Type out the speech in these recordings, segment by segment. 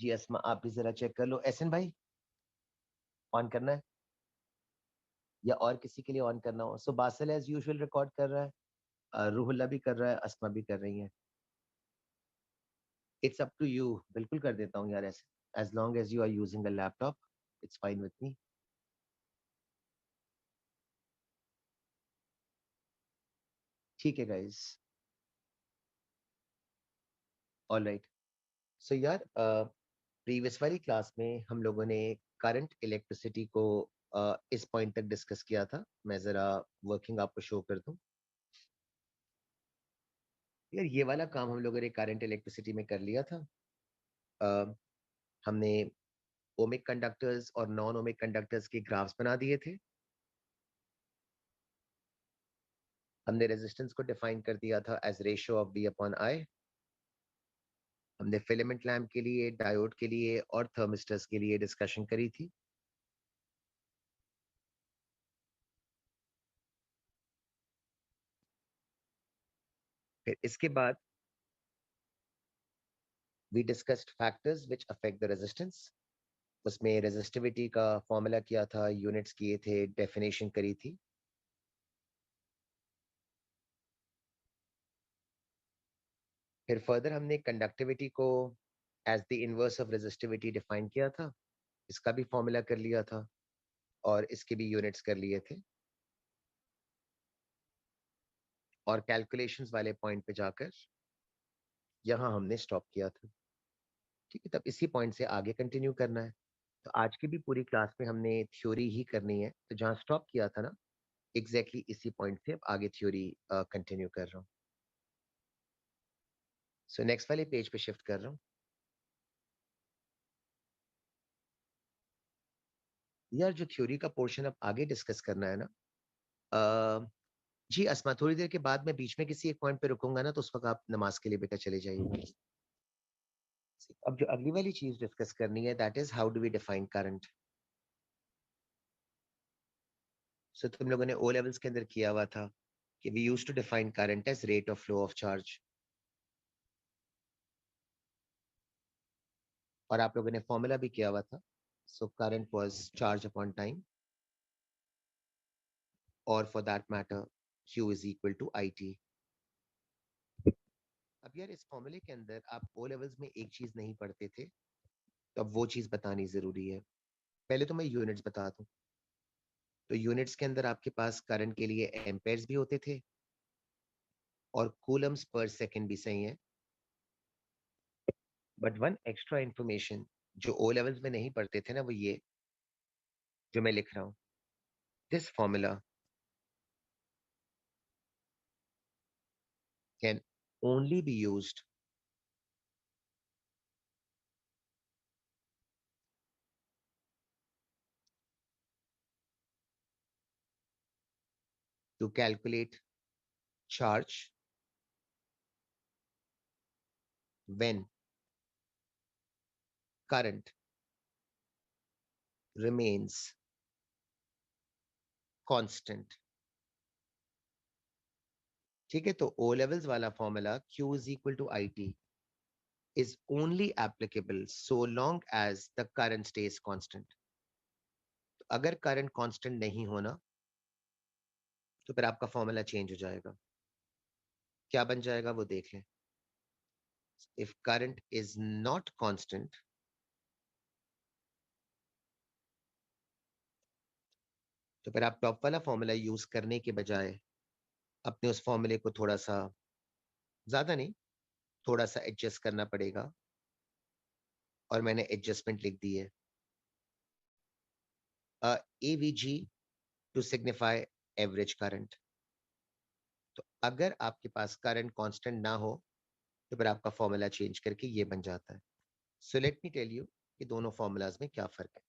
जी अस्मा, आप भी जरा चेक कर लो। एहसन भाई, ऑन करना है या और किसी के लिए ऑन करना हो? सो बासिल एज यूजुअल रिकॉर्ड कर रहा है, रूहुल्ला भी कर रहा है, अस्मा भी कर रही है। It's up to you. बिल्कुल कर देता हूँ यार ऐसे, as long as you are using a laptop, it's fine with me. ठीक है गाइस, ऑलराइट। सो यार, प्रीवियस वाली क्लास में हम लोगों ने करंट इलेक्ट्रिसिटी को इस पॉइंट तक डिस्कस किया था। मैं जरा वर्किंग आपको शो कर दूं। यार ये वाला काम हम लोगों ने करंट इलेक्ट्रिसिटी में कर लिया था। अ, हमने ओमिक कंडक्टर्स और नॉन ओमिक कंडक्टर्स के ग्राफ्स बना दिए थे। हमने रेजिस्टेंस को डिफाइन कर दिया था as ratio of B upon I. हमने फिलामेंट लैम्प के लिए, डायोड के लिए और थर्मिस्टर्स के लिए डिस्कशन करी थी। फिर इसके बाद we discussed factors which affect the resistance. उसमें रेजिस्टिविटी का फॉर्मूला किया था, यूनिट्स किए थे, डेफिनेशन करी थी। फिर फर्दर हमने कंडक्टिविटी को as the inverse of resistivity define किया था। इसका भी फॉर्मूला कर लिया था और इसके भी यूनिट्स कर लिए थे। और कैलकुलेशंस वाले पॉइंट पे जाकर यहाँ हमने स्टॉप किया था। ठीक है, तब इसी पॉइंट से आगे कंटिन्यू करना है। तो आज की भी पूरी क्लास में हमने थ्योरी ही करनी है। तो जहाँ स्टॉप किया था ना, एग्जैक्टली इसी पॉइंट से अब आगे थ्योरी कंटिन्यू कर रहा हूँ। सो नेक्स्ट वाले पेज पे शिफ्ट कर रहा हूँ। यार जो थ्योरी का पोर्शन अब आगे डिस्कस करना है ना, जी अस्मा, थोड़ी देर के बाद मैं बीच में किसी एक पॉइंट पे रुकूंगा ना, तो उस वक्त आप नमाज के लिए बेटा चले जाइए। अब जो अगली वाली चीज डिस्कस करनी है, that is how do we define current. So तुम लोगों ने ओ लेवल्स के अंदर किया हुआ था कि we used to define current as rate of flow of charge. और आप लोगों ने फॉर्मूला भी किया हुआ था। So current was charge upon time, और for that matter Q is equal to IT। अब यार इस फॉर्मूले के अंदर आप ओ लेवल्स में एक चीज नहीं पढ़ते थे, तो अब वो चीज बतानी जरूरी है। पहले तो मैं यूनिट्स बता दूं। तो यूनिट्स के अंदर आपके पास करंट के लिए एम्पेयर्स भी होते थे और कूलम्स पर सेकंड भी सही है। बट वन एक्स्ट्रा इंफॉर्मेशन जो ओ लेवल्स में नहीं पढ़ते थे ना, वो ये जो मैं लिख रहा हूँ। This formula can only be used to calculate charge when current remains constant। ठीक है, तो ओ लेवल्स वाला फॉर्मूला Q is equal to IT is only applicable so long as the current stays constant। तो अगर करंट कांस्टेंट नहीं होना, तो फिर आपका फॉर्मूला चेंज हो जाएगा। क्या बन जाएगा वो देख लें। If current is not constant, तो फिर आप टॉप वाला फॉर्मूला यूज करने के बजाय अपने उस फॉर्मूले को थोड़ा सा, ज्यादा नहीं, थोड़ा सा एडजस्ट करना पड़ेगा। और मैंने एडजस्टमेंट लिख दी है, AVG to signify average current. तो अगर आपके पास करंट कांस्टेंट ना हो, तो फिर आपका फॉर्मूला चेंज करके ये बन जाता है। So let me tell you कि दोनों फॉर्मूलाज में क्या फर्क है।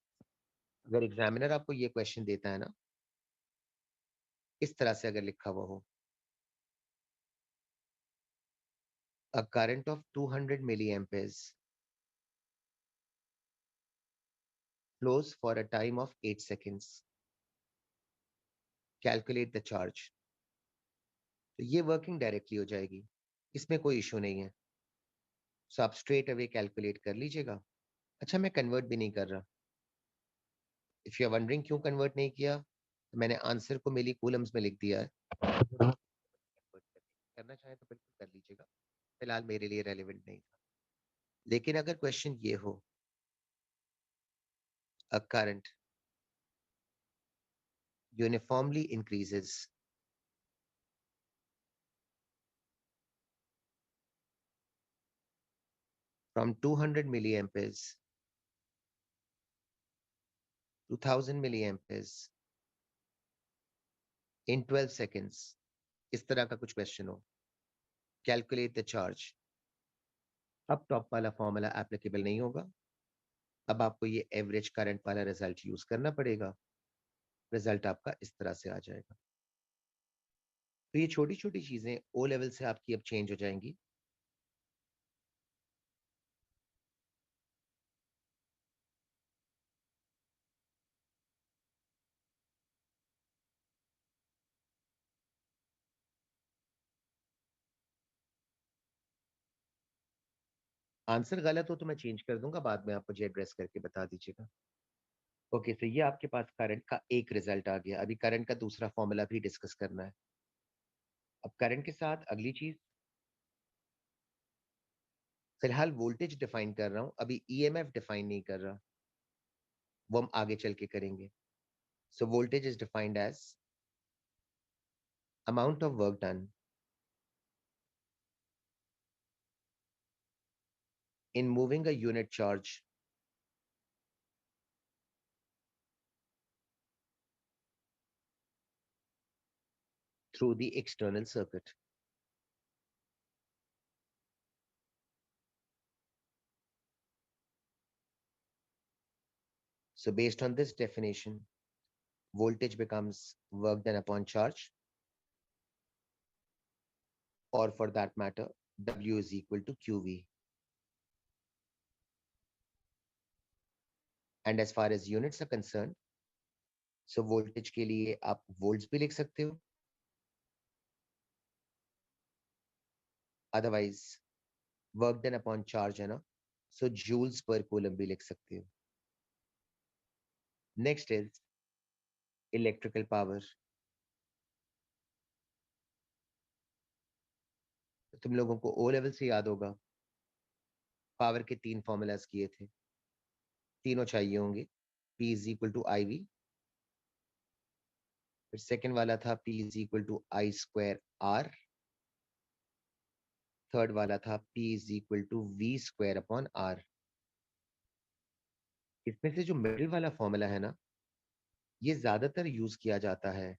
अगर एग्जामिनर आपको ये क्वेश्चन देता है ना, इस तरह से अगर लिखा हुआ हो, a current of 200 milliamperes flows for a time of 8 seconds, calculate the charge। तो ये वर्किंग डायरेक्टली हो जाएगी, इसमें कोई इशू नहीं है। सो आप स्ट्रेट अवे कैलकुलेट कर लीजिएगा अच्छा, मैं कन्वर्ट भी नहीं कर रहा। इफ यू आर वंडरिंग क्यों कन्वर्ट नहीं किया, तो मैंने आंसर को मिली कूलम्स में लिख दिया है। करना चाहे तो बिल्कुल कर लीजिएगा, फिलहाल मेरे लिए रेलिवेंट नहीं था। लेकिन अगर क्वेश्चन ये हो, a current uniformly increases from 200 milliamperes to 1000 milliamperes in 12 seconds, इस तरह का कुछ क्वेश्चन हो, कैलकुलेट द चार्ज, अब टॉप वाला फॉर्मूला एप्लीकेबल नहीं होगा। अब आपको ये एवरेज करंट वाला रिजल्ट यूज करना पड़ेगा। रिजल्ट आपका इस तरह से आ जाएगा। तो ये छोटी छोटी चीजें ओ लेवल से आपकी अब चेंज हो जाएंगी। आंसर गलत हो तो मैं चेंज कर दूंगा, बाद में आप मुझे एड्रेस करके बता दीजिएगा। ओके, तो ये आपके पास करंट का एक रिजल्ट आ गया। अभी करंट का दूसरा फॉर्मूला भी डिस्कस करना है। अब करंट के साथ अगली चीज, फिलहाल वोल्टेज डिफाइन कर रहा हूं, अभी ईएमएफ डिफाइन नहीं कर रहा, वो हम आगे चल के करेंगे। So voltage is defined as amount of work done in moving a unit charge through the external circuit. So based on this definition, voltage becomes work done upon charge, or for that matter, W is equal to QV. And as far as units are concerned, so voltage के लिए आप volts भी लिख सकते हो, otherwise work done upon charge है ना, so joules per coulomb भी लिख सकते हो। Next is electrical power. तुम लोगों को ओ लेवल से याद होगा, पावर के तीन फॉर्मूलाज किए थे, तीनों चाहिए होंगे। P is equal to IV, फिर सेकंड वाला था P is equal to I square R, third वाला था P is equal to V square upon R। इसमें से जो मिडिल वाला फॉर्मूला है ना, ये ज्यादातर यूज किया जाता है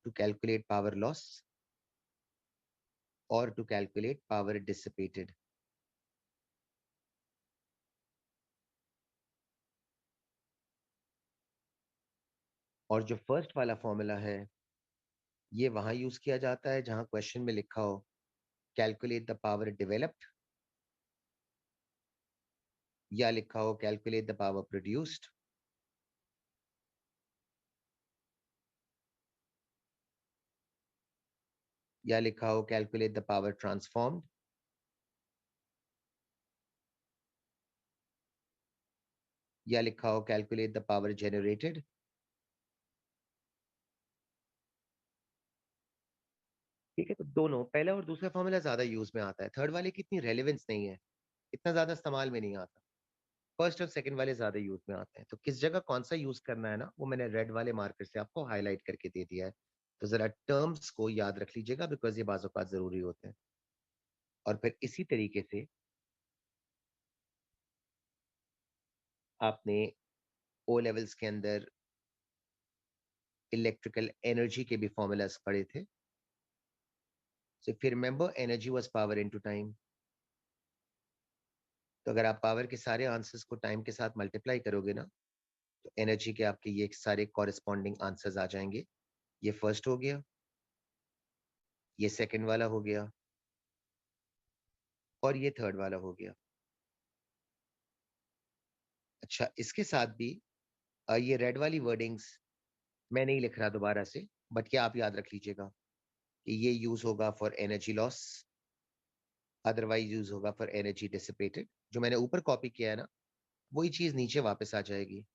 टू कैलकुलेट पावर लॉस और टू कैलकुलेट पावर डिसिपेटेड। और जो फर्स्ट वाला फॉर्मूला है, ये वहां यूज किया जाता है जहां क्वेश्चन में लिखा हो कैलकुलेट द पावर डेवलप्ड, या लिखा हो कैलकुलेट द पावर प्रोड्यूस्ड, या लिखा हो कैलकुलेट द पावर ट्रांसफॉर्म्ड, या लिखा हो कैलकुलेट द पावर जनरेटेड। ठीक है, तो दोनों पहला और दूसरा फॉर्मूला ज्यादा यूज में आता है, थर्ड वाले की इतनी रेलेवेंस नहीं है, इतना ज्यादा इस्तेमाल में नहीं आता। फर्स्ट और सेकंड वाले ज्यादा यूज में आते हैं। तो किस जगह कौन सा यूज करना है ना, वो मैंने रेड वाले मार्कर से आपको हाईलाइट करके दे दिया है। तो जरा टर्म्स को याद रख लीजिएगा, बिकॉज ये बाज़ औक़ात जरूरी होते हैं। और फिर इसी तरीके से आपने ओ लेवल्स के अंदर इलेक्ट्रिकल एनर्जी के भी फॉर्मूलाज पढ़े थे। So if you remember, energy was power into time. तो अगर आप पावर के सारे आंसर्स को टाइम के साथ मल्टीप्लाई करोगे ना, तो एनर्जी के आपके ये सारे कॉरेस्पॉन्डिंग आंसर्स आ जाएंगे। ये फर्स्ट हो गया, ये सेकंड वाला हो गया, और ये थर्ड वाला हो गया। अच्छा, इसके साथ भी ये रेड वाली वर्डिंग्स मैं नहीं लिख रहा दोबारा से, बट ये आप याद रख लीजिएगा कि ये यूज होगा for energy loss, otherwise use होगा फॉर एनर्जी डिसिपेटेड। जो मैंने ऊपर कॉपी किया है ना, वही चीज नीचे वापस आ जाएगी,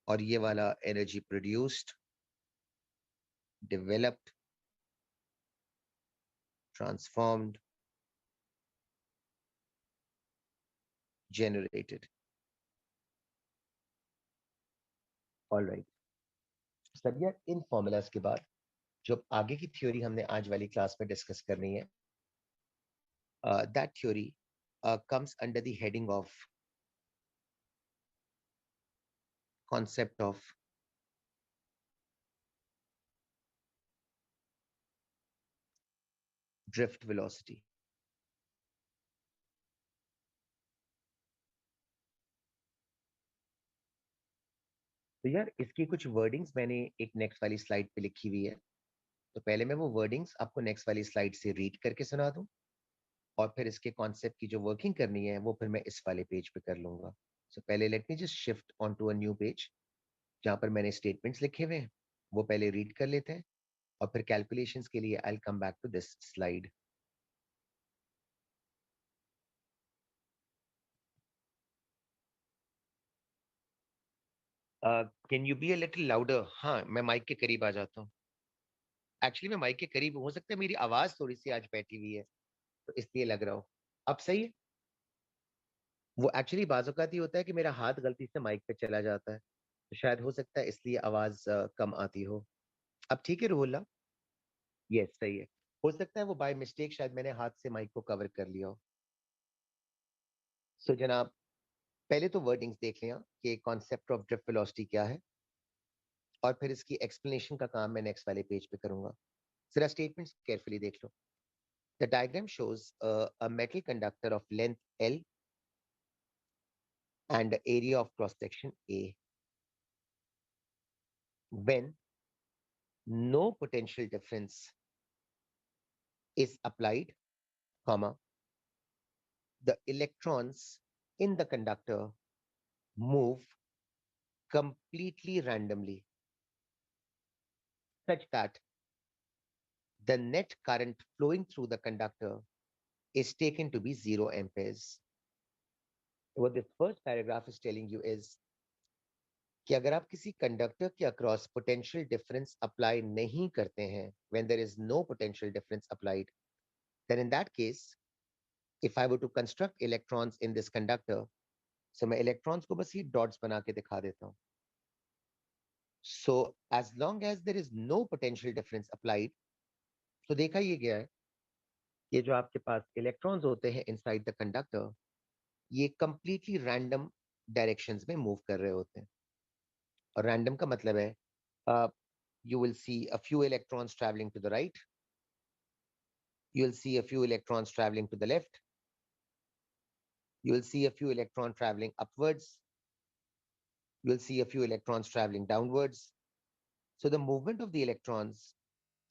और ये वाला energy produced, developed, transformed, generated. All right. Sir यार, इन फॉर्मूलाज के बाद जो आगे की थ्योरी हमने आज वाली क्लास में डिस्कस करनी है, that theory comes under the heading of concept of drift velocity. तो यार, इसकी कुछ वर्डिंग्स मैंने एक नेक्स्ट वाली स्लाइड पे लिखी हुई है। तो पहले मैं वो वर्डिंग्स आपको नेक्स्ट वाली स्लाइड से रीड करके सुना दूं, और फिर इसके कॉन्सेप्ट की जो वर्किंग करनी है वो फिर मैं इस वाले पेज पे कर लूंगा। सो पहले let me just shift on to a new page जहाँ पर मैंने स्टेटमेंट्स लिखे हुए हैं, वो पहले रीड कर लेते हैं, और फिर कैलकुलेशंस के लिए I will come back to this slide. Can you be a little louder? हाँ, मैं माइक के करीब आ जाता हूँ। एक्चुअली मैं माइक के करीब हूँ, हो सकता है मेरी आवाज थोड़ी सी आज बैठी हुई है, तो इसलिए लग रहा हो। अब सही है। वो एक्चुअली बाज़ औक़ात ये होता है कि मेरा हाथ गलती से माइक पे चला जाता है, तो शायद हो सकता है इसलिए आवाज़ कम आती हो। अब ठीक है रुहुल्लाह? यस, सही है। हो सकता है वो बाय मिस्टेक शायद मैंने हाथ से माइक को कवर कर लिया हो। सो जनाब, पहले तो वर्डिंग्स देख लिया कि कॉन्सेप्ट ऑफ ड्रिफ्ट वेलोसिटी क्या है, और फिर इसकी एक्सप्लेनेशन का काम मैं नेक्स्ट वाले पेज पे करूँगा। ज़रा स्टेटमेंट्स केयरफुली देख लो। The diagram shows a metal conductor of length L and area of cross section A, when no potential difference is applied, comma, the electrons in the conductor move completely randomly, such that the net current flowing through the conductor is taken to be 0 amperes. What this first paragraph is telling you is कि अगर आप किसी conductor के across potential difference apply नहीं करते हैं, when there is no potential difference applied, then in that case, if I were to construct electrons in this conductor, so मैं electrons को बस ये dots बना के दिखा देता हूँ. So as long as there is no potential difference applied, तो देखा ये गया है, ये जो आपके पास electrons होते हैं inside the conductor, ये completely random directions में move कर रहे होते हैं. और random का मतलब है, you will see a few electrons traveling to the right, you'll see a few electrons traveling to the left, you'll see a few electrons traveling upwards, you'll see a few electrons traveling downwards. So the movement of the electrons,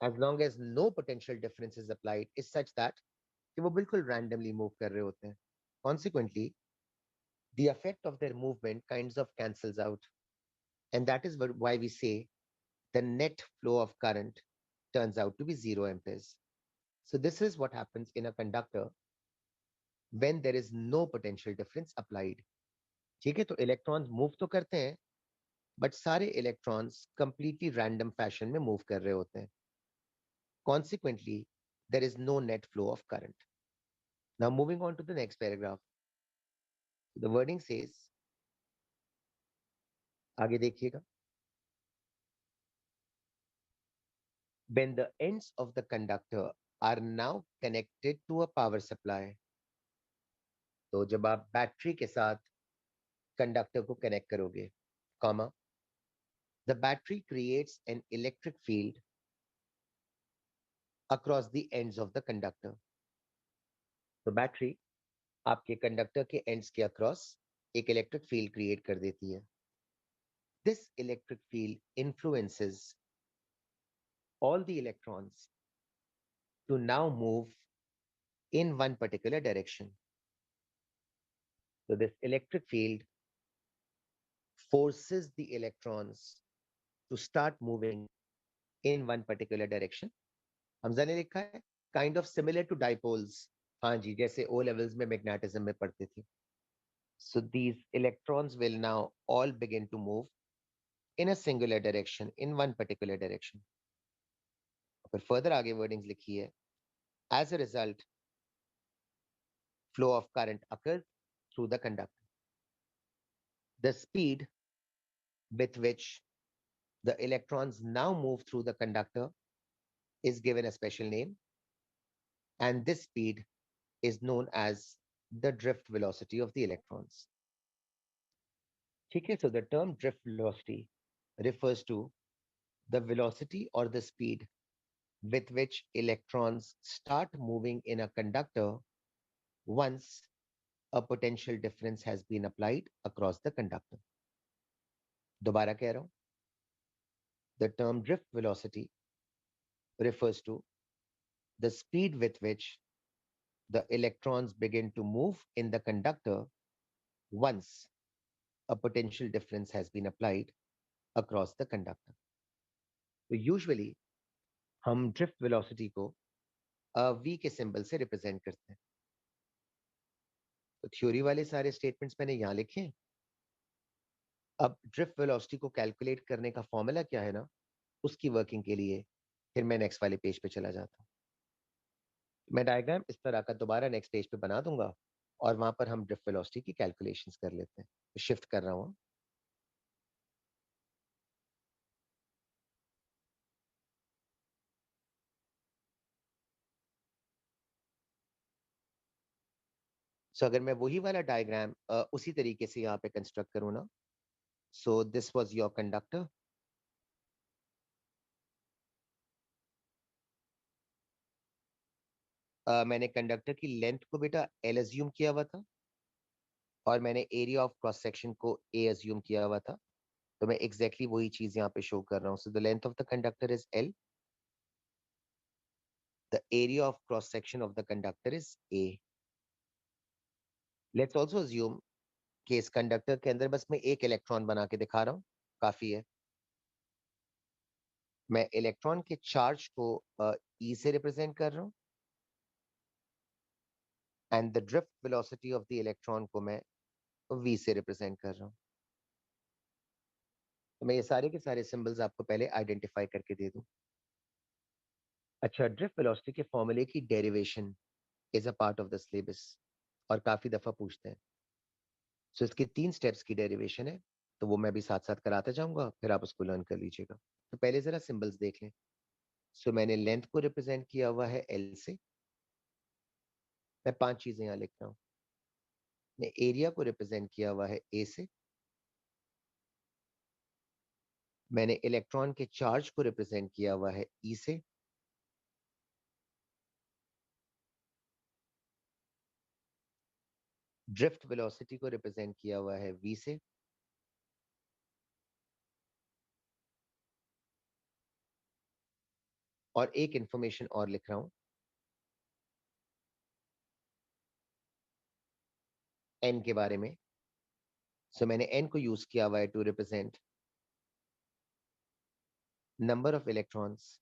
as long as no potential difference is applied, is such that कि वो बिल्कुल randomly move कर रहे होते हैं. Consequently, the effect of their movement kinds of cancels out, and that is why we say the net flow of current turns out to be 0 amperes. So this is what happens in a conductor when there is no potential difference applied. ठीक है, तो electrons move तो करते हैं, but सारे electrons completely random fashion में move कर रहे होते हैं. Consequently there is no net flow of current. Now moving on to the next paragraph, the wording says, आगे देखिएगा, when the ends of the conductor are now connected to a power supply. तो जब आप battery के साथ conductor को connect करोगे, comma, the battery creates an electric field across the ends of the conductor. तो बैटरी आपके कंडक्टर के एंड्स के अक्रॉस एक इलेक्ट्रिक फील्ड क्रिएट कर देती है. This electric field influences all the electrons to now move in one particular direction. So this electric field forces the electrons to start moving in one particular direction. Hamza ने लिखा है kind of similar to dipoles. हाँ जी, जैसे O levels में magnetism में पढ़ते थे. So these electrons will now all begin to move in a singular direction, in one particular direction. फिर further आगे wordings लिखी है. As a result, flow of current occurs through the conductor. The speed with which the electrons now move through the conductor is given a special name, and this speed is known as the drift velocity of the electrons. Okay, so the term drift velocity refers to the velocity or the speed with which electrons start moving in a conductor once a potential difference has been applied across the conductor. दोबारा कह रहा हूं, the term drift velocity refers to the speed with which the electrons begin to move in the conductor once a potential difference has been applied across the conductor. तो usually हम drift velocity को v के symbol से represent करते हैं. तो theory वाले सारे स्टेटमेंट्स मैंने यहां लिखे हैं. अब ड्रिफ्ट वेलोसिटी को कैलकुलेट करने का फॉर्मूला क्या है ना, उसकी वर्किंग के लिए फिर मैं नेक्स्ट वाले पेज पे चला जाता हूँ. मैं डायग्राम इस तरह का दोबारा नेक्स्ट पेज पे बना दूंगा और वहां पर हम ड्रिफ्ट वेलोसिटी की कैलकुलेशंस कर लेते हैं. शिफ्ट कर रहा हूँ. सो अगर मैं वही वाला डायग्राम उसी तरीके से यहाँ पे कंस्ट्रक्ट करूँ ना, so this was your conductor. मैंने कंडक्टर की लेंथ को बेटा एल अज्यूम किया हुआ था और मैंने एरिया ऑफ क्रॉस सेक्शन को ए अज्यूम किया हुआ था. तो मैं एग्जैक्टली वही चीज यहाँ पे शो कर रहा हूँ. So the length of the conductor is L, the area of cross section of the conductor is a. Let's also assume कि इस कंडक्टर के अंदर बस मैं एक इलेक्ट्रॉन बना के दिखा रहा हूँ, काफी है. मैं इलेक्ट्रॉन के चार्ज को ई से रिप्रेजेंट कर रहा हूँ and the drift velocity of the electron को मैं वी से रिप्रेजेंट कर रहा हूँ. तो मैं ये सारे के सारे सिंबल्स आपको पहले आइडेंटिफाई करके दे दूं. अच्छा, ड्रिफ्ट वेलोसिटी के फॉर्मूले की derivation is a part of the syllabus और काफी दफा पूछते हैं. सो इसके 3 स्टेप्स की डेरिवेशन है, तो वो मैं भी साथ साथ कराता जाऊंगा, फिर आप उसको लर्न कर लीजिएगा. तो पहले जरा सिंबल्स देख लें. सो मैंने लेंथ को रिप्रेजेंट किया हुआ है एल से. मैं 5 चीजें यहाँ लिख रहा हूँ. मैं एरिया को रिप्रेजेंट किया हुआ है ए से. मैंने इलेक्ट्रॉन के चार्ज को रिप्रेजेंट किया हुआ है ई से. ड्रिफ्ट वेलोसिटी को रिप्रेजेंट किया हुआ है वी से. और एक इंफॉर्मेशन और लिख रहा हूं एन के बारे में. सो मैंने एन को यूज किया हुआ है to represent number of electrons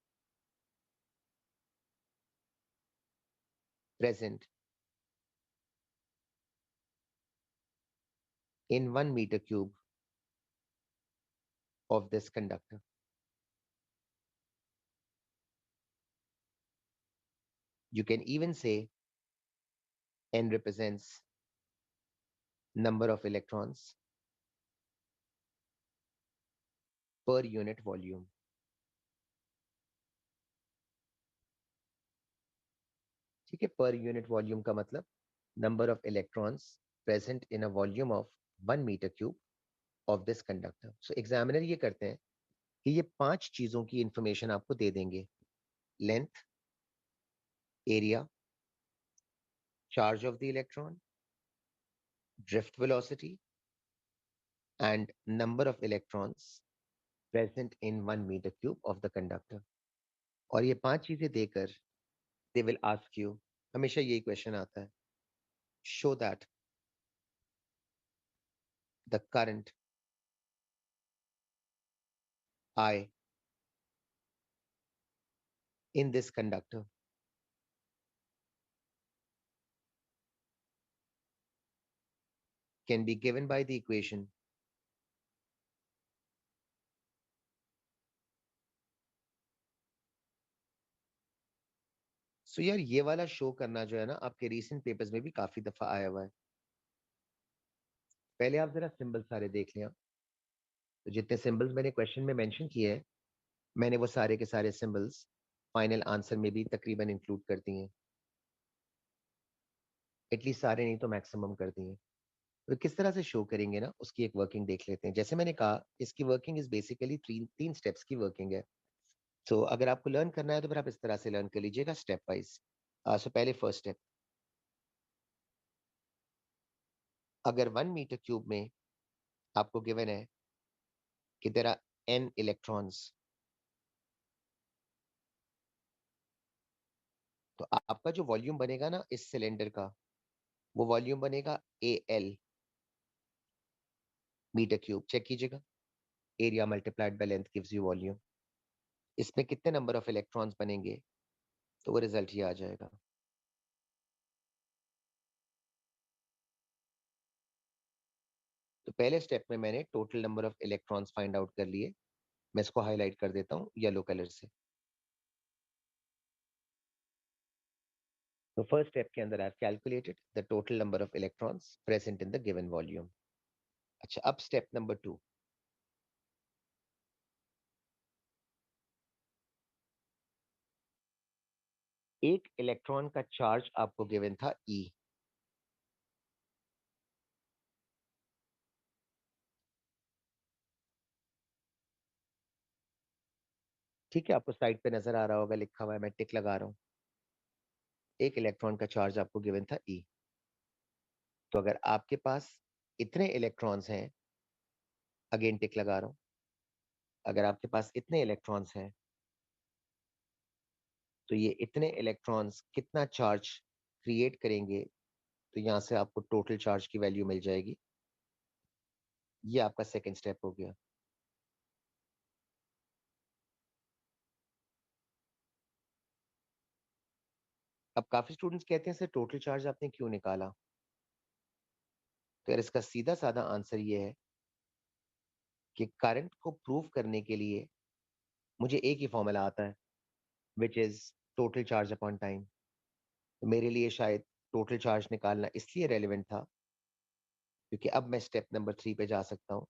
present in 1 meter cube of this conductor. You can even say n represents number of electrons per unit volume. ठीक है, per unit volume का मतलब number of electrons present in a volume of 1 meter cube of this conductor. So examiner ये करते हैं कि ये 5 चीजों की इंफॉर्मेशन आपको दे देंगे. Length, area, charge of the electron, drift velocity, and number of electrons present in 1 meter cube of the conductor. और ये 5 चीजें देकर they will ask you, हमेशा यही क्वेश्चन आता है, show that the current I in this conductor can be given by the equation सो यार ये वाला शो करना जो है ना आपके रीसेंट पेपर्स में भी काफी दफा आया हुआ है। पहले आप जरा सिंबल सारे देख लें। तो जितने सिंबल्स मैंने क्वेश्चन में मेंशन किए हैं मैंने वो सारे के सारे सिंबल्स फाइनल आंसर में भी तकरीबन इंक्लूड कर दिए हैं, एटलीस्ट सारे नहीं तो मैक्सिमम कर दिए हैं। तो किस तरह से शो करेंगे ना उसकी एक वर्किंग देख लेते हैं। जैसे मैंने कहा इसकी वर्किंग इज बेसिकली तीन तीन स्टेप्स की वर्किंग है। तो अगर आपको लर्न करना है तो फिर आप इस तरह से लर्न कर लीजिएगा स्टेप वाइज। सो पहले फर्स्ट स्टेप, अगर 1 मीटर क्यूब में आपको गिवन है कि देयर आर n इलेक्ट्रॉन्स, तो आपका जो वॉल्यूम बनेगा ना इस सिलेंडर का वो वॉल्यूम बनेगा AL मीटर क्यूब। चेक कीजिएगा, area multiplied by length gives you volume. इसमें कितने नंबर ऑफ इलेक्ट्रॉन्स बनेंगे तो वो रिजल्ट ये आ जाएगा। तो पहले स्टेप में मैंने total number of electrons find out कर लिए। मैं इसको हाईलाइट कर देता हूँ येलो कलर से। तो फर्स्ट स्टेप के अंदर I have calculated the total number of electrons present in the given volume. अच्छा, अब स्टेप नंबर 2। एक इलेक्ट्रॉन का चार्ज आपको गिवन था E। ठीक है, आपको साइड पे नजर आ रहा होगा लिखा हुआ है, मैं टिक लगा रहा हूँ। एक इलेक्ट्रॉन का चार्ज आपको गिवन था E। तो अगर आपके पास इतने इलेक्ट्रॉन्स हैं, अगेन टिक लगा रहा हूँ, अगर आपके पास इतने इलेक्ट्रॉन्स हैं तो ये इतने इलेक्ट्रॉन्स कितना चार्ज क्रिएट करेंगे, तो यहाँ से आपको टोटल चार्ज की वैल्यू मिल जाएगी। ये आपका सेकेंड स्टेप हो गया। अब काफी स्टूडेंट्स कहते हैं सर टोटल चार्ज आपने क्यों निकाला। तो यार इसका सीधा साधा आंसर ये है कि करंट को प्रूव करने के लिए मुझे एक ही फॉर्मूला आता है which is total charge upon time. तो मेरे लिए शायद टोटल चार्ज निकालना इसलिए रेलिवेंट था क्योंकि अब मैं स्टेप नंबर 3 पे जा सकता हूँ।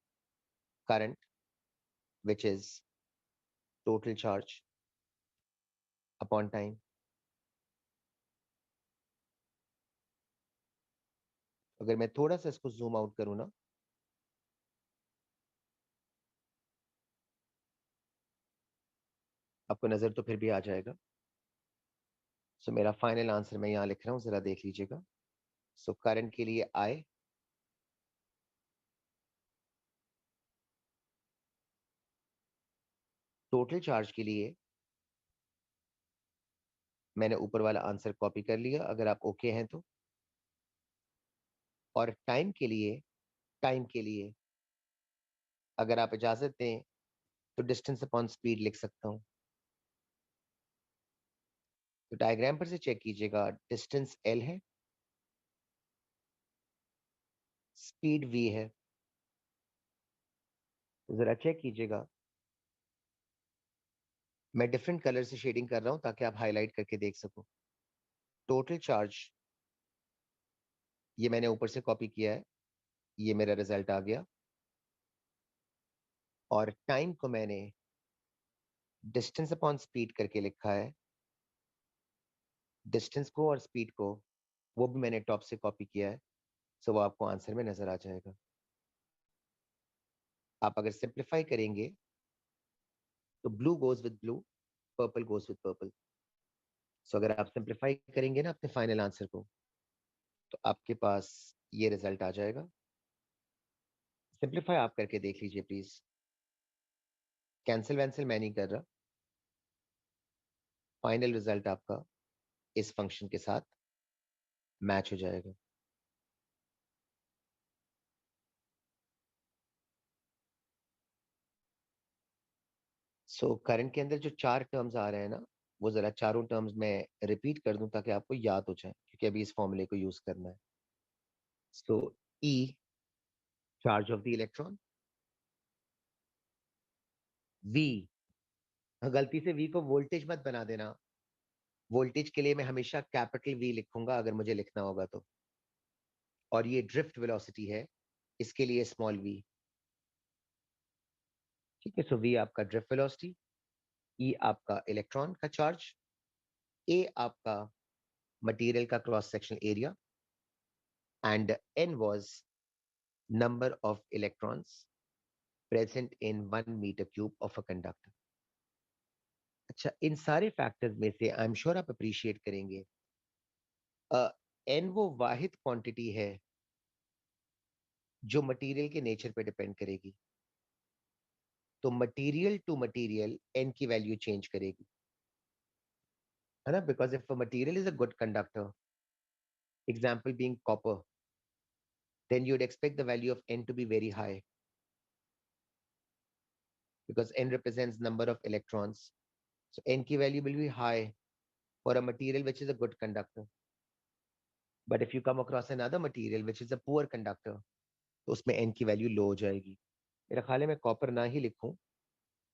Current which is total charge upon time. अगर मैं थोड़ा सा इसको जूम आउट करूँ ना, आपको नजर तो फिर भी आ जाएगा। सो मेरा फाइनल आंसर मैं यहाँ लिख रहा हूँ, जरा देख लीजिएगा। सो करंट के लिए आई, टोटल चार्ज के लिए मैंने ऊपर वाला आंसर कॉपी कर लिया अगर आप ओके हैं तो, और टाइम के लिए अगर आप इजाजत दें तो डिस्टेंस अपॉन स्पीड लिख सकता हूँ। तो डायग्राम पर से चेक कीजिएगा, डिस्टेंस L है, स्पीड V है। तो जरा चेक कीजिएगा, मैं डिफरेंट कलर से शेडिंग कर रहा हूँ ताकि आप हाईलाइट करके देख सको। टोटल चार्ज ये मैंने ऊपर से कॉपी किया है, ये मेरा रिजल्ट आ गया। और टाइम को मैंने डिस्टेंस अपॉन स्पीड करके लिखा है। डिस्टेंस को और स्पीड को वो भी मैंने टॉप से कॉपी किया है। सो वो आपको आंसर में नजर आ जाएगा। आप अगर सिंप्लीफाई करेंगे तो blue goes with blue, purple goes with purple. So अगर आप सिंप्लीफाई करेंगे ना अपने फाइनल आंसर को तो आपके पास ये रिजल्ट आ जाएगा। सिंप्लीफाई आप करके देख लीजिए प्लीज, कैंसिल वैंसिल मैं नहीं कर रहा। फाइनल रिजल्ट आपका इस फंक्शन के साथ मैच हो जाएगा। सो करंट के अंदर जो चार टर्म्स आ रहे हैं ना, वो जरा चारों टर्म्स मैं रिपीट कर दूं ताकि आपको याद हो जाए, क्योंकि अभी इस फॉर्मूले को यूज करना है। So e charge of the electron, we, गलती से वी को वोल्टेज मत बना देना, वोल्टेज के लिए मैं हमेशा कैपिटल वी लिखूंगा अगर मुझे लिखना होगा तो, और ये ड्रिफ्ट वेलोसिटी है, इसके लिए स्मॉल वी। ठीक है, सो वी आपका ड्रिफ्ट वेलोसिटी, ई आपका इलेक्ट्रॉन का चार्ज, ए आपका मटेरियल का cross sectional area, and N was number of electrons present in 1 metre cube of a conductor. अच्छा, इन सारे फैक्टर्स में से आई एम श्योर आप अप्रिशिएट करेंगे, एन वो वाहिद क्वांटिटी है जो मटेरियल के नेचर पे डिपेंड करेगी। तो मटेरियल टू मटेरियल एन की वैल्यू चेंज करेगी, है ना, because if material is a good conductor, example being copper, then you'd expect the value of n to be very high because n represents number of electrons. So n की value will be high for a material which is a good conductor. But if you come across another material which is a poor conductor, तो उसमें n की value लो हो जाएगी। मेरा ख्याल है मैं कॉपर ना ही लिखूं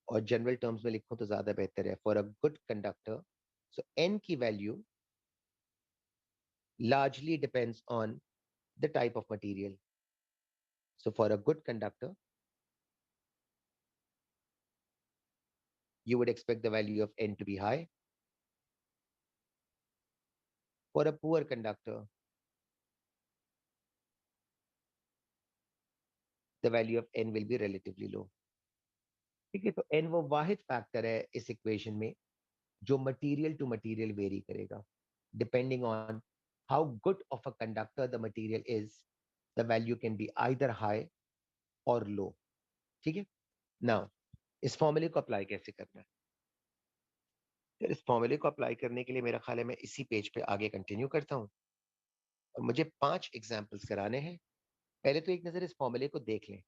और जनरल टर्म्स में लिखूं तो ज्यादा बेहतर है। For a good conductor, so n की value largely depends on the type of material. So for a good conductor, you would expect the value of n to be high. For a poor conductor, the value of n will be relatively low. ठीक है, तो n वो वाहिद factor है इस equation में जो material to material very करेगा, depending on how good of a conductor the material is, the value can be either high और लो। ठीक है, नाउ इस फॉर्मूले को अप्लाई कैसे करना है? फिर इस फॉर्मूले को अप्लाई करने के लिए मेरा ख्याल है मैं इसी पेज पे आगे कंटिन्यू करता हूँ और मुझे 5 एग्जाम्पल्स कराने हैं। पहले तो एक नजर इस फॉर्मूले को देख लें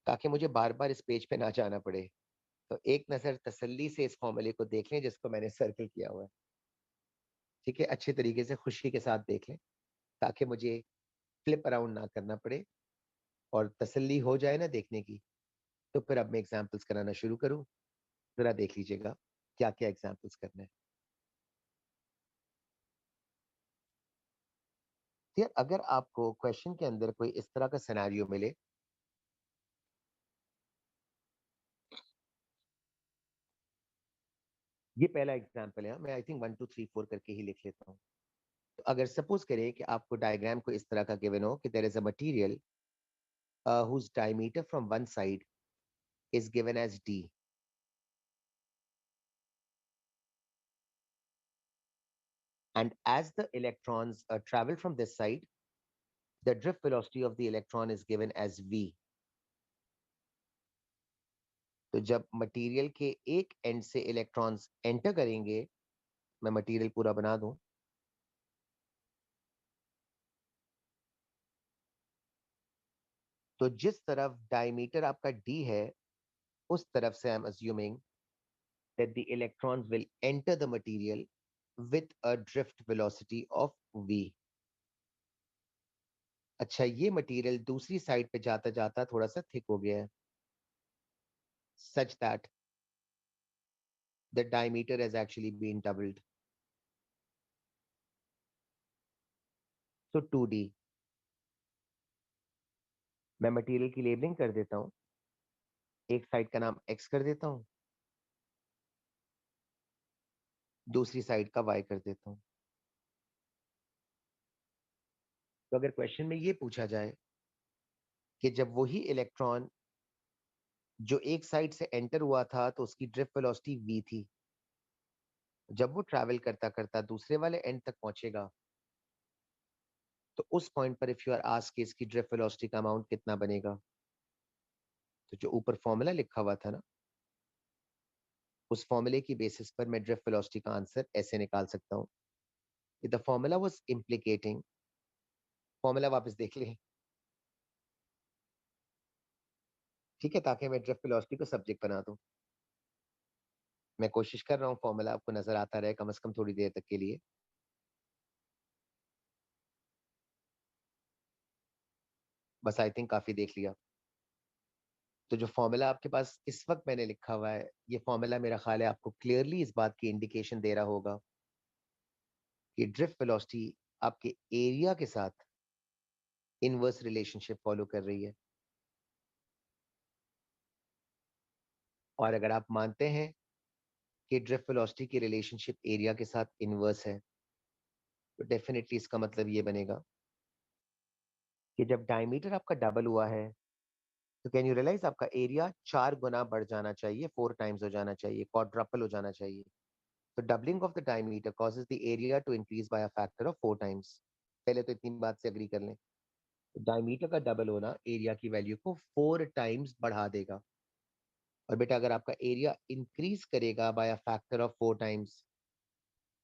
ताकि मुझे बार बार इस पेज पे ना जाना पड़े। तो एक नजर तसल्ली से इस फॉर्मूले को देख लें जिसको मैंने सर्कल किया हुआ है। ठीक है, अच्छे तरीके से खुशी के साथ देख लें ताकि मुझे फ्लिप अराउंड ना करना पड़े और तसल्ली हो जाए ना देखने की। तो फिर अब मैं एग्जाम्पल्स कराना शुरू करूँ, जरा देख लीजिएगा क्या क्या एग्जाम्पल्स करना है। यार अगर आपको क्वेश्चन के अंदर कोई इस तरह का सिनेरियो मिले, ये पहला एग्जाम्पल है, मैं आई थिंक 1 2 3 4 करके ही लिख लेता हूँ। तो अगर सपोज करें कि आपको डायग्राम को इस तरह का गिवन हो कि there is a material whose diameter from one side is given as d, and as the electrons travel from this side, the drift velocity of the electron is given as v. तो जब material के एक and से electrons enter करेंगे, मैं material पूरा बना दूं, तो जिस तरफ डायमीटर आपका d है उस तरफ से I am assuming that the electrons will enter the material with a drift velocity of v. अच्छा, ये मटेरियल दूसरी साइड पे जाता जाता थोड़ा सा थिक हो गया है, such that the diameter has actually been doubled. So 2d, मैं मटेरियल की लेबलिंग कर देता हूँ, एक साइड का नाम x कर देता हूँ, दूसरी साइड का y कर देता हूँ। तो अगर क्वेश्चन में ये पूछा जाए कि जब वही इलेक्ट्रॉन जो एक साइड से एंटर हुआ था तो उसकी ड्रिफ्ट वेलोसिटी v थी, जब वो ट्रैवल करता करता दूसरे वाले एंड तक पहुंचेगा तो उस पॉइंट पर इफ यू आर आस्क्ड इसकी ड्रिफ्ट वेलोसिटी का अमाउंट कितना बनेगा, तो जो ऊपर फॉर्मूला लिखा हुआ था ना, उस फॉर्मूले की बेसिस पर मैं ड्रिफ्ट वेलोसिटी का आंसर ऐसे निकाल सकता हूँ। द फॉर्मूला वाज इम्प्लीकेटिंग, फॉर्मूला वापस देख लें, ठीक है, ताकि मैं ड्रिफ्ट वेलोसिटी को सब्जेक्ट बना दूं। मैं कोशिश कर रहा हूँ फॉर्मूला आपको नजर आता रहे कम से कम थोड़ी देर तक के लिए। बस आई थिंक काफी देख लिया। तो जो फॉर्मूला आपके पास इस वक्त मैंने लिखा हुआ है, ये फॉर्मूला मेरा ख्याल है आपको क्लियरली इस बात की इंडिकेशन दे रहा होगा कि ड्रिफ्ट वेलोसिटी आपके एरिया के साथ इनवर्स रिलेशनशिप फॉलो कर रही है। और अगर आप मानते हैं कि ड्रिफ्ट वेलोसिटी की रिलेशनशिप एरिया के साथ इनवर्स है, तो डेफिनेटली इसका मतलब ये बनेगा कि जब डायमीटर आपका डबल हुआ है, तो कैन यू रियलाइज आपका एरिया 4 गुना बढ़ जाना चाहिए, 4 टाइम्स हो जाना चाहिए, क्वाड्रपल हो जाना चाहिए। तो doubling of the diameter causes the area to increase by a factor of 4 times. पहले तो इतनी बात से अग्री कर लें। डायमीटर का डबल होना एरिया की वैल्यू को 4 टाइम्स बढ़ा देगा। और बेटा अगर आपका एरिया इंक्रीज करेगा by a factor of 4 times,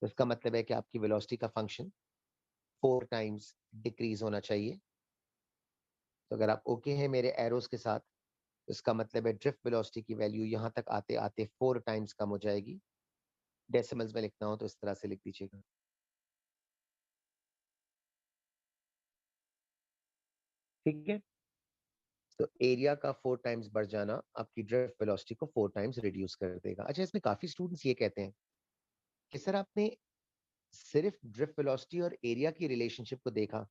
तो इसका मतलब है कि आपकी वेलोसिटी का फंक्शन 4 टाइम्स डिक्रीज होना चाहिए। तो अगर आप ओके हैं मेरे एरोस के साथ, तो इसका मतलब है ड्रिफ्ट वेलोसिटी की वैल्यू यहाँ तक आते आते 4 टाइम्स कम हो जाएगी। डेसिमल्स में लिखना हो तो इस तरह से लिख दीजिएगा। ठीक है। तो एरिया का 4 टाइम्स बढ़ जाना आपकी ड्रिफ्ट वेलोसिटी को 4 टाइम्स रिड्यूस कर देगा। अच्छा, इसमें काफी स्टूडेंट्स ये कहते हैं कि सर आपने सिर्फ ड्रिफ्ट वेलोसिटी और एरिया की रिलेशनशिप को देखा,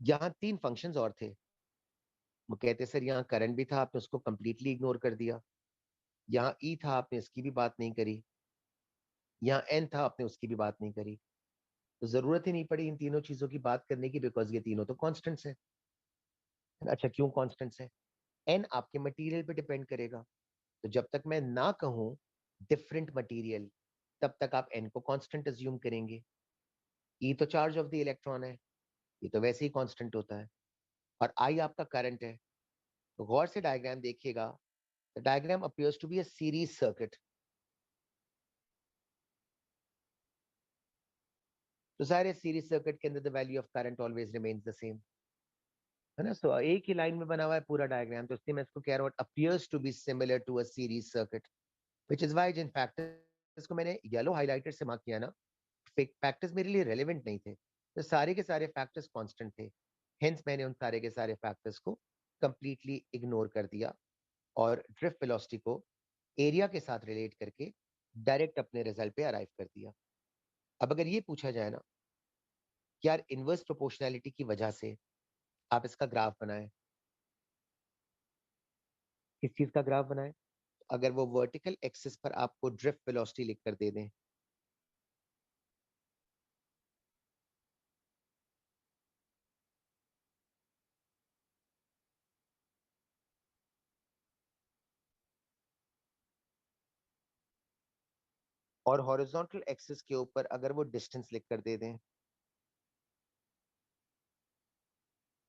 यहाँ 3 फंक्शंस और थे। वो कहते सर यहाँ करंट भी था, आपने उसको कंप्लीटली इग्नोर कर दिया। यहाँ ई था, आपने इसकी भी बात नहीं करी। यहाँ एन था, आपने उसकी भी बात नहीं करी। तो जरूरत ही नहीं पड़ी इन तीनों चीजों की बात करने की, बिकॉज ये तीनों तो कॉन्स्टेंट्स है। अच्छा, क्यों कॉन्स्टेंट्स है? एन आपके मटेरियल पे डिपेंड करेगा। तो जब तक मैं ना कहूं डिफरेंट मटेरियल, तब तक आप एन को कांस्टेंट अज्यूम करेंगे। ई तो चार्ज ऑफ द इलेक्ट्रॉन है, ये तो वैसे ही कांस्टेंट होता है। और आई आपका करंट है। तो गौर से डायग्राम देखिएगा। The diagram appears to be a series circuit. तो सारे सीरीज सर्किट के अंदर the value of current always remains the same, है ना। सो एक ही लाइन में बना हुआ है पूरा डायग्राम, तो इसलिए मैं इसको कह रहा हूँ appears to be similar to a series circuit, which is why जिन फैक्टर्स को मैंने येलो हाइलाइटर से मार्क किया ना, फैक्टर्स मेरे लिए रेलेवेंट नहीं थे। तो सारे के सारे फैक्टर्स कांस्टेंट थे। हेंस मैंने उन सारे के सारे फैक्टर्स को कंप्लीटली इग्नोर कर दिया और ड्रिफ्ट वेलोसिटी को एरिया के साथ रिलेट करके डायरेक्ट अपने रिजल्ट पे अराइव कर दिया। अब अगर ये पूछा जाए ना कि यार इनवर्स प्रोपोर्शनैलिटी की वजह से आप इसका ग्राफ बनाएं, किस चीज का ग्राफ बनाएं? अगर वो वर्टिकल एक्सिस पर आपको ड्रिफ्ट वेलोसिटी लिख कर दे दें, और हॉरिजॉन्टल एक्सिस के ऊपर अगर वो डिस्टेंस लिख कर दे दें,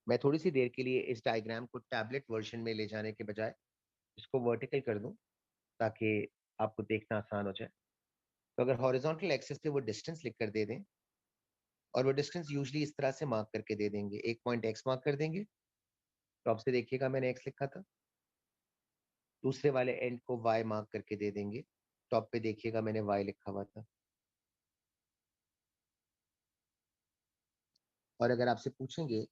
मैं थोड़ी सी देर के लिए इस डायग्राम को टैबलेट वर्जन में ले जाने के बजाय इसको वर्टिकल कर दूं, ताकि आपको देखना आसान हो जाए। तो अगर हॉरिजॉन्टल एक्सिस पे वो डिस्टेंस लिख कर दे दें, और वो डिस्टेंस यूजली इस तरह से मार्क करके दे देंगे, एक पॉइंट एक्स मार्क कर देंगे, टॉप से देखिएगा मैंने एक्स लिखा था, दूसरे वाले एंड को वाई मार्क करके दे देंगे, टॉप पे देखिएगा मैंने वाई लिखा हुआ था। और अगर आपसे पूछेंगे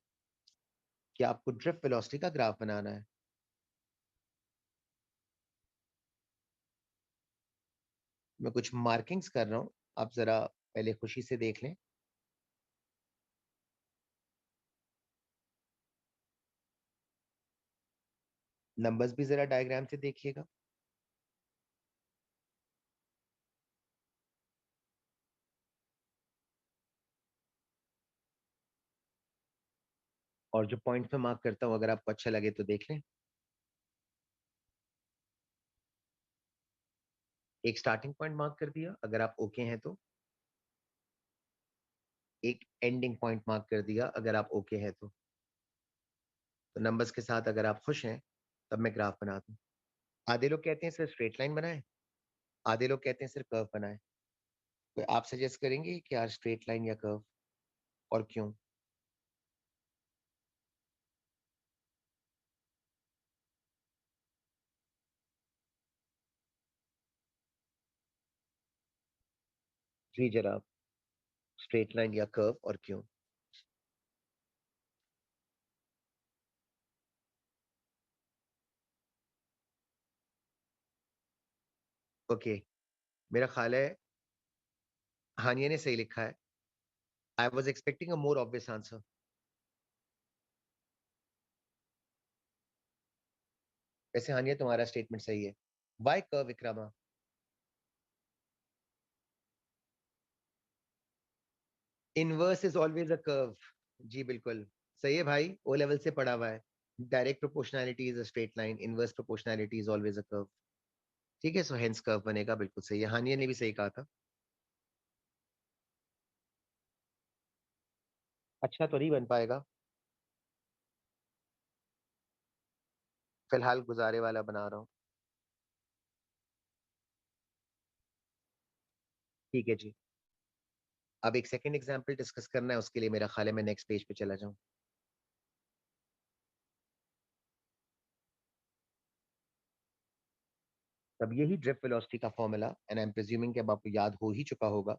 कि आपको ड्रिफ्ट वेलोसिटी का ग्राफ बनाना है, मैं कुछ मार्किंग्स कर रहा हूँ, आप जरा पहले खुशी से देख लें। नंबर्स भी जरा डायग्राम से देखिएगा। और जो पॉइंट में मार्क करता हूँ, अगर आपको अच्छा लगे तो देख लें। एक स्टार्टिंग पॉइंट मार्क कर दिया, अगर आप ओके हैं तो। एक एंडिंग पॉइंट मार्क कर दिया, अगर आप ओके हैं तो नंबर्स के साथ अगर आप खुश हैं, तब मैं ग्राफ बना दूं। आधे लोग कहते हैं सिर्फ स्ट्रेट लाइन बनाएं, आधे लोग कहते हैं सिर्फ कर्व बनाएं। तो आप सजेस्ट करेंगे कि यार स्ट्रेट लाइन या कर्व, और क्यों? जी जनाब, स्ट्रेट लाइन या कर्व और क्यों? ओके, मेरा ख्याल है हानिया ने सही लिखा है। I was expecting a more obvious answer. वैसे हानिया तुम्हारा स्टेटमेंट सही है। Why curve Vikrama? Inverse is always a curve. जी बिल्कुल सही है भाई, ओ लेवल से पढ़ा हुआ है। Direct proportionality is a straight line, inverse proportionality is always a curve. ठीक है, सो हेंस कर्व बनेगा, बिल्कुल सही है, हानिया ने भी सही कहा था। अच्छा तो नहीं बन पाएगा, फिलहाल गुजारे वाला बना रहा हूँ। ठीक है जी। अब एक सेकंड एग्जांपल डिस्कस करना है, उसके लिए मेरा ख्याल है मैं नेक्स्ट पेज पे चला जाऊं। तब यही ड्रिफ्ट वेलोसिटी का formula, and I am presuming कि अब आपको याद हो ही चुका होगा।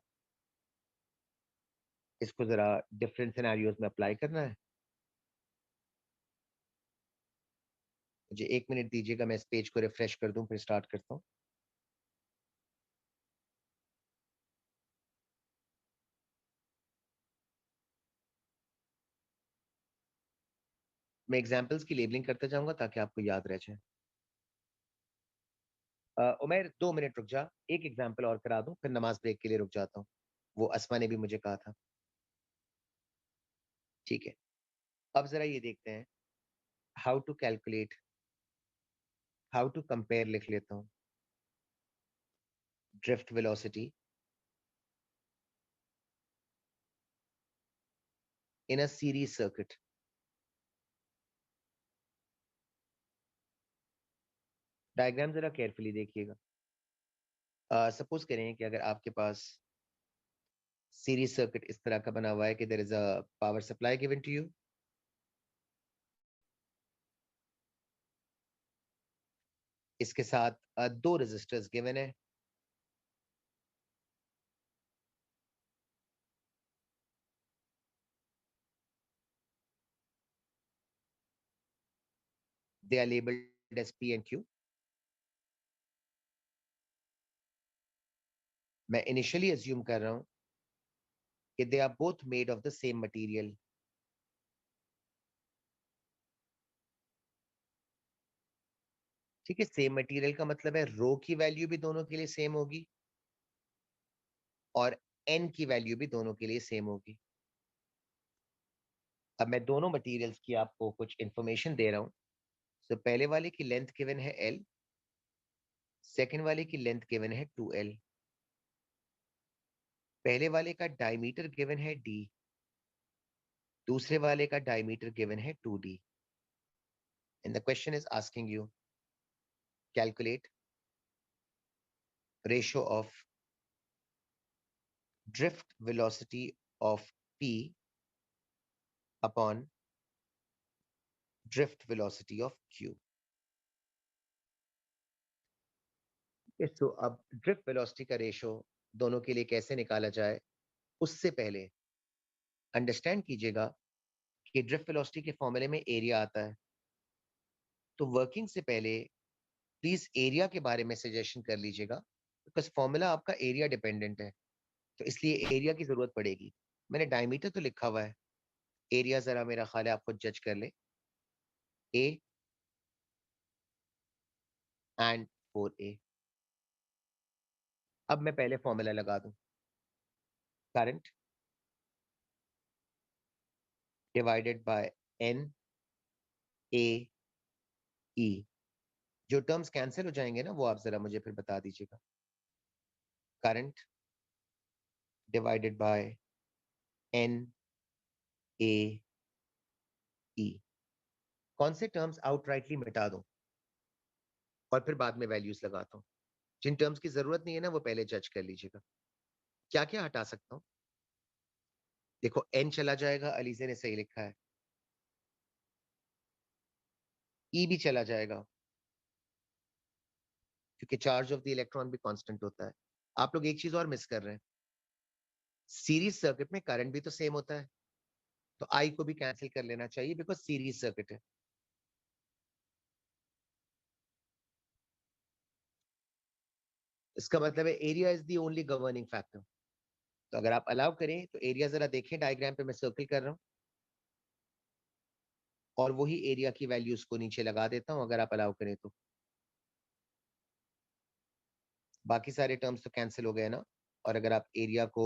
इसको जरा डिफरेंट सिनेरियोज में अप्लाई करना है। मुझे 1 मिनट दीजिएगा, मैं इस पेज को रिफ्रेश कर दूं, फिर स्टार्ट करता हूँ। मैं एग्जाम्पल्स की लेबलिंग करते जाऊंगा ताकि आपको याद रह जाए। उमैर 2 मिनट रुक जा, एक एग्जाम्पल और करा दूं, फिर नमाज ब्रेक के लिए रुक जाता हूँ। वो असमा ने भी मुझे कहा था। ठीक है, अब जरा ये देखते हैं how to calculate, how to compare लिख लेता हूँ, drift velocity in a series circuit. Diagram जरा केयरफुली देखिएगा। सपोज करें कि अगर आपके पास सीरीज सर्किट इस तरह का बना हुआ है कि there is a power supply given to you, इसके साथ दो रेजिस्टर्स गिवन है। They are labelled as P and Q. मैं इनिशियली अज्यूम कर रहा हूं कि they are both made of the same material. ठीक है, सेम मटेरियल का मतलब है रो की वैल्यू भी दोनों के लिए सेम होगी और एन की वैल्यू भी दोनों के लिए सेम होगी। अब मैं दोनों मटेरियल्स की आपको कुछ इंफॉर्मेशन दे रहा हूं। तो पहले वाले की लेंथ गिवन है एल, सेकेंड वाले की लेंथ गिवन है 2L। पहले वाले का डायमीटर गिवन है D, दूसरे वाले का डायमीटर गिवन है 2D। And the question is asking you calculate ratio of drift velocity of P upon drift velocity of Q। तो अब ड्रिफ्ट वेलोसिटी का रेशियो दोनों के लिए कैसे निकाला जाए, उससे पहले अंडरस्टैंड कीजिएगा कि ड्रिफ्ट वेलोसिटी के फॉर्मूले में एरिया आता है। तो वर्किंग से पहले प्लीज एरिया के बारे में सजेशन कर लीजिएगा, बिकॉज फॉर्मूला आपका एरिया डिपेंडेंट है, तो इसलिए एरिया की जरूरत पड़ेगी। मैंने डायमीटर तो लिखा हुआ है, एरिया जरा मेरा ख्याल है आप खुद जज कर ले। A and 4A। अब मैं पहले फॉर्मूला लगा दूं, current divided by n A e. जो टर्म्स कैंसिल हो जाएंगे ना, वो आप जरा मुझे फिर बता दीजिएगा। Current divided by n A e. कौन से टर्म्स आउटराइटली मिटा दूं और फिर बाद में वैल्यूज लगाता हूँ। जिन टर्म्स की जरूरत नहीं है ना, वो पहले जज कर लीजिएगा। क्या क्या हटा सकता हूँ? देखो एन चला जाएगा, अलीजे ने सही लिखा है। ई भी चला जाएगा क्योंकि चार्ज ऑफ द इलेक्ट्रॉन भी कांस्टेंट होता है। आप लोग एक चीज और मिस कर रहे हैं, सीरीज सर्किट में करंट भी तो सेम होता है, तो आई को भी कैंसिल कर लेना चाहिए बिकॉज सीरीज सर्किट है। इसका मतलब है area is the only governing factor. तो अगर आप अलाउ करें तो एरिया जरा देखें, डायग्राम पे मैं सर्कल कर रहा हूँ, और वही एरिया की वैल्यूज को नीचे लगा देता हूँ अगर आप अलाउ करें तो। बाकी सारे टर्म्स तो कैंसिल हो गए ना। और अगर आप एरिया को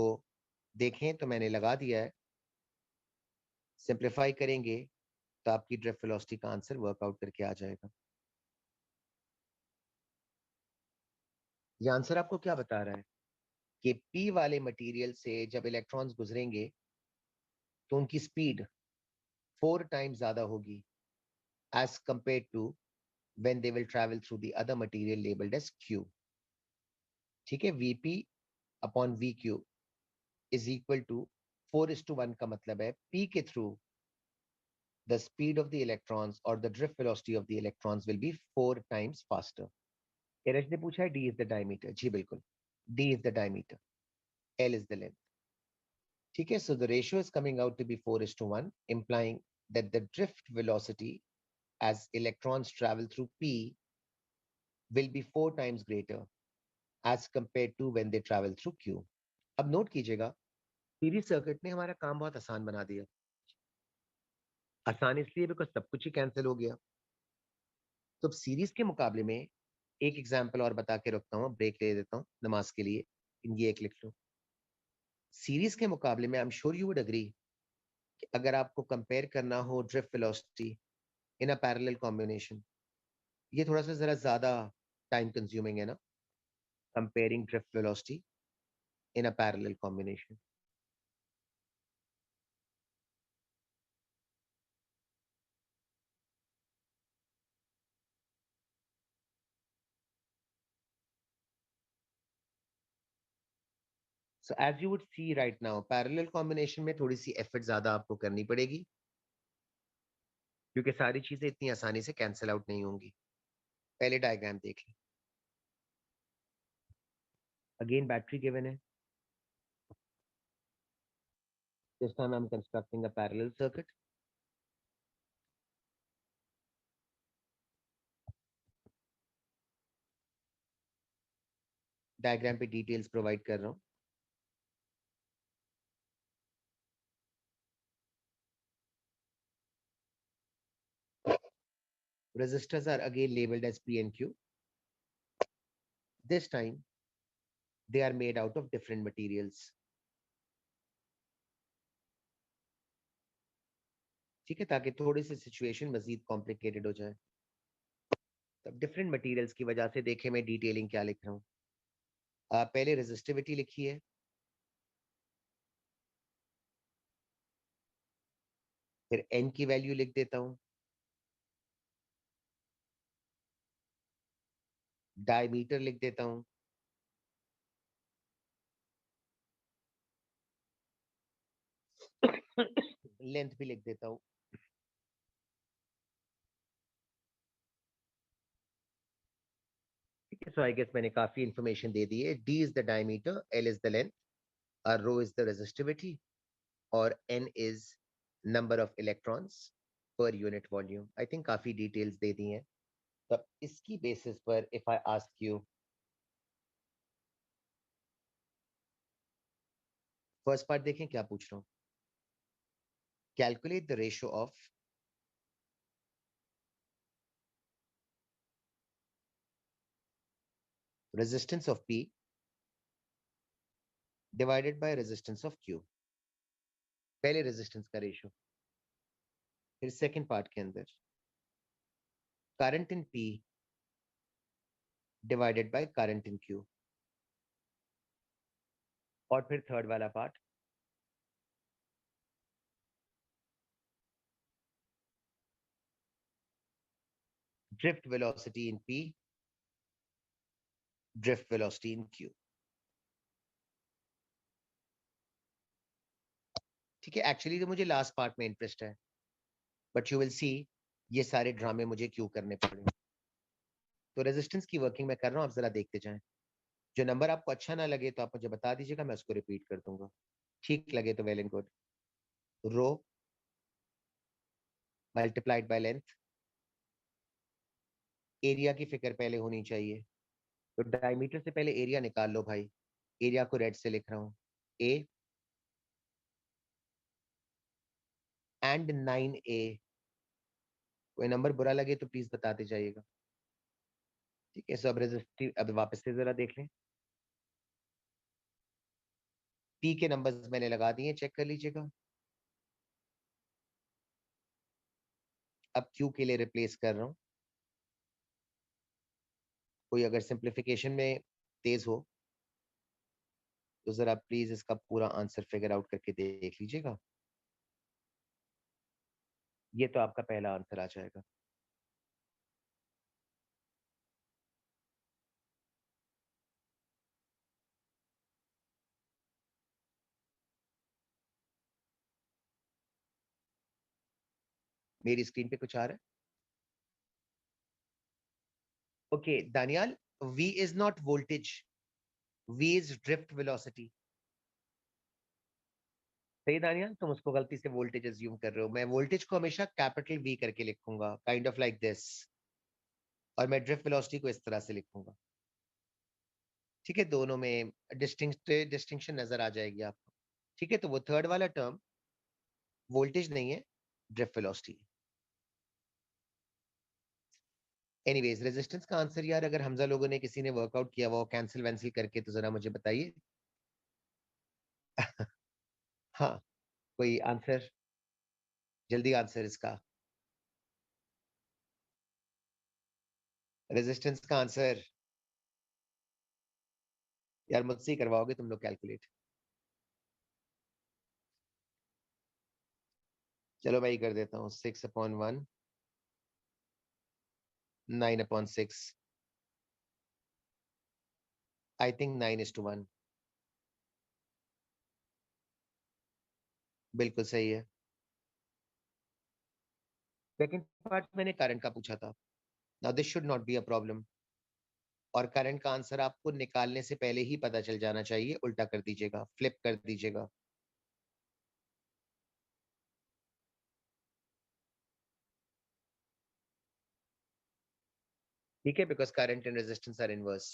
देखें तो मैंने लगा दिया है। सिंप्लीफाई करेंगे तो आपकी ड्रिफ्ट वेलोसिटी का आंसर वर्कआउट करके आ जाएगा। ये आंसर आपको क्या बता रहा है कि पी वाले मटेरियल से जब इलेक्ट्रॉन्स गुजरेंगे तो उनकी स्पीड 4 टाइम्स ज्यादा होगी as compare to when they will travel through the other material labeled as Q. ठीक है, Vp upon Vq is equal to 4:1 का मतलब है P के through the speed of the electrons or the drift velocity of the electrons will be 4 times faster. एरज ने पूछा है D is the diameter। जी बिल्कुल, D is the diameter, L is the length। ठीक है, so the ratio is coming out to be 4:1, implying that the drift velocity as electrons travel through P will be 4 times greater as compared to when they travel through Q. अब note कीजिएगा, series circuit ने हमारा काम बहुत आसान बना दिया। आसान इसलिए बिकॉज सब कुछ ही कैंसिल हो गया। तो सीरीज के मुकाबले में एक एग्जांपल और बता के रखता हूँ, ब्रेक ले देता हूँ नमाज के लिए, ये एक लिख लो। सीरीज के मुकाबले में I am sure you would agree कि अगर आपको कंपेयर करना हो drift velocity in a parallel combination, ये थोड़ा सा जरा ज्यादा टाइम कंज्यूमिंग है ना, comparing drift velocity in a parallel combination. So as you would see right now, parallel combination में थोड़ी सी एफर्ट ज्यादा आपको करनी पड़ेगी, क्योंकि सारी चीजें इतनी आसानी से कैंसिल आउट नहीं होंगी। पहले डायग्राम देख लें। अगेन बैटरी गिवन है। This time I am constructing a parallel circuit. Diagram पे डिटेल्स प्रोवाइड कर रहा हूँ। Resistors are again labeled as P and Q. This time they are made out of different materials. ठीक है, ताकि थोड़ी सी situation मजीद complicated हो जाए। तब डिफरेंट मटेरियल्स की वजह से देखें मैं डिटेलिंग क्या लिख रहा हूँ। पहले रेजिस्टिविटी लिखी है, फिर एन की वैल्यू लिख देता हूँ, डायमीटर लिख देता हूँ, लेंथ भी लिख देता हूँ। ठीक है, सो आई गेस मैंने काफी इंफॉर्मेशन दे दी है। D is the diameter, l is the length, rho is the resistivity, और n is number of electrons per unit volume. I think काफी डिटेल्स दे दी हैं। तब इसकी बेसिस पर if I ask you, first part देखें क्या पूछ रहा हूँ। Calculate the ratio of resistance of P divided by resistance of Q. पहले रेजिस्टेंस का रेशियो, फिर सेकंड पार्ट के अंदर current in P divided by current in Q, और फिर थर्ड वाला part drift velocity in P, drift velocity in Q. ठीक है, एक्चुअली तो मुझे लास्ट पार्ट में इंटरेस्ट है, बट यू विल सी ये सारे ड्रामे मुझे क्यों करने पड़े। तो रेजिस्टेंस की वर्किंग मैं कर रहा हूँ, आप जरा देखते जाएं। जो नंबर आपको अच्छा ना लगे तो आप मुझे बता दीजिएगा, मैं उसको रिपीट कर दूंगा। ठीक लगे तो well and good. Rho multiplied by length, area की फिक्र पहले होनी चाहिए, तो डायमीटर से पहले एरिया निकाल लो भाई। एरिया को रेड से लिख रहा हूँ, ए एंड 9A। कोई नंबर बुरा लगे तो प्लीज बताते जाइएगा। ठीक है, सो अब रेजिस्टिव अब वापस से जरा देख लें। पी के नंबर्स मैंने लगा दिए, चेक कर लीजिएगा। अब क्यू के लिए रिप्लेस कर रहा हूँ। कोई अगर सिंप्लीफिकेशन में तेज हो तो जरा प्लीज इसका पूरा आंसर फिगर आउट करके देख लीजिएगा। ये तो आपका पहला आंसर आ जाएगा। मेरी स्क्रीन पे कुछ आ रहा है? Okay Daniyal, V is not voltage, V is drift velocity. सही दानियाल, तुम उसको गलती से वोल्टेज अज्यूम कर रहे हो। मैं वोल्टेज को हमेशा कैपिटल V करके लिखूंगा, काइंड ऑफ लाइक दिस, और मैं ड्रिफ्ट वेलोसिटी को इस तरह से लिखूंगा। ठीक है, दोनों में डिस्टिंक्शन नजर आ जाएगी आपको। ठीक है, तो वो थर्ड वाला टर्म वोल्टेज नहीं है, ड्रिफ्ट वेलोसिटी। एनीवेज, रेजिस्टेंस का आंसर यार, अगर हमजा लोगों ने किसी ने वर्कआउट किया वो कैंसिल वैंसिल करके तो जरा मुझे बताइए। हाँ, कोई आंसर, जल्दी आंसर इसका। रेजिस्टेंस का आंसर यार मुझसे ही करवाओगे तुम लोग कैलकुलेट। चलो मैं ही कर देता हूँ, 6/1, 9/6। I think 9:1। बिल्कुल सही है। सेकंड पार्ट मैंने करंट का पूछा था। Now this should not be a problem. और करंट का आंसर आपको निकालने से पहले ही पता चल जाना चाहिए। उल्टा कर दीजिएगा, फ्लिप कर दीजिएगा। ठीक है, because current and resistance R inverse.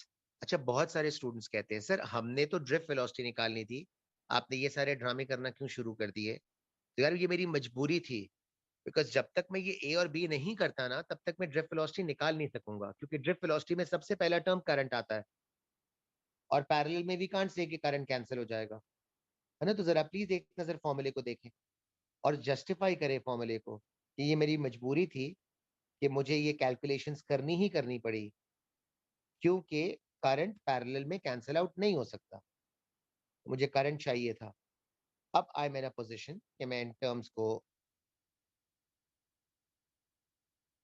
अच्छा, बहुत सारे स्टूडेंट्स कहते हैं सर हमने तो ड्रिफ्ट वेलोसिटी निकालनी थी, आपने ये सारे ड्रामे करना क्यों शुरू कर दिए? तो यार ये मेरी मजबूरी थी, बिकॉज जब तक मैं ये ए और बी नहीं करता ना तब तक मैं ड्रिफ्ट वेलोसिटी निकाल नहीं सकूंगा, क्योंकि ड्रिफ्ट वेलोसिटी में सबसे पहला टर्म करंट आता है, और पैरेलल में वी कांट से कि करंट कैंसिल हो जाएगा। है ना? तो जरा प्लीज एक नजर फॉर्मूले को देखें और जस्टिफाई करें फॉर्मूले को कि ये मेरी मजबूरी थी कि मुझे ये कैलकुलेशंस करनी ही करनी पड़ी, क्योंकि करंट पैरेलल में कैंसिल आउट नहीं हो सकता, मुझे करंट चाहिए था। अब I am in a position कि मैं इन टर्म्स को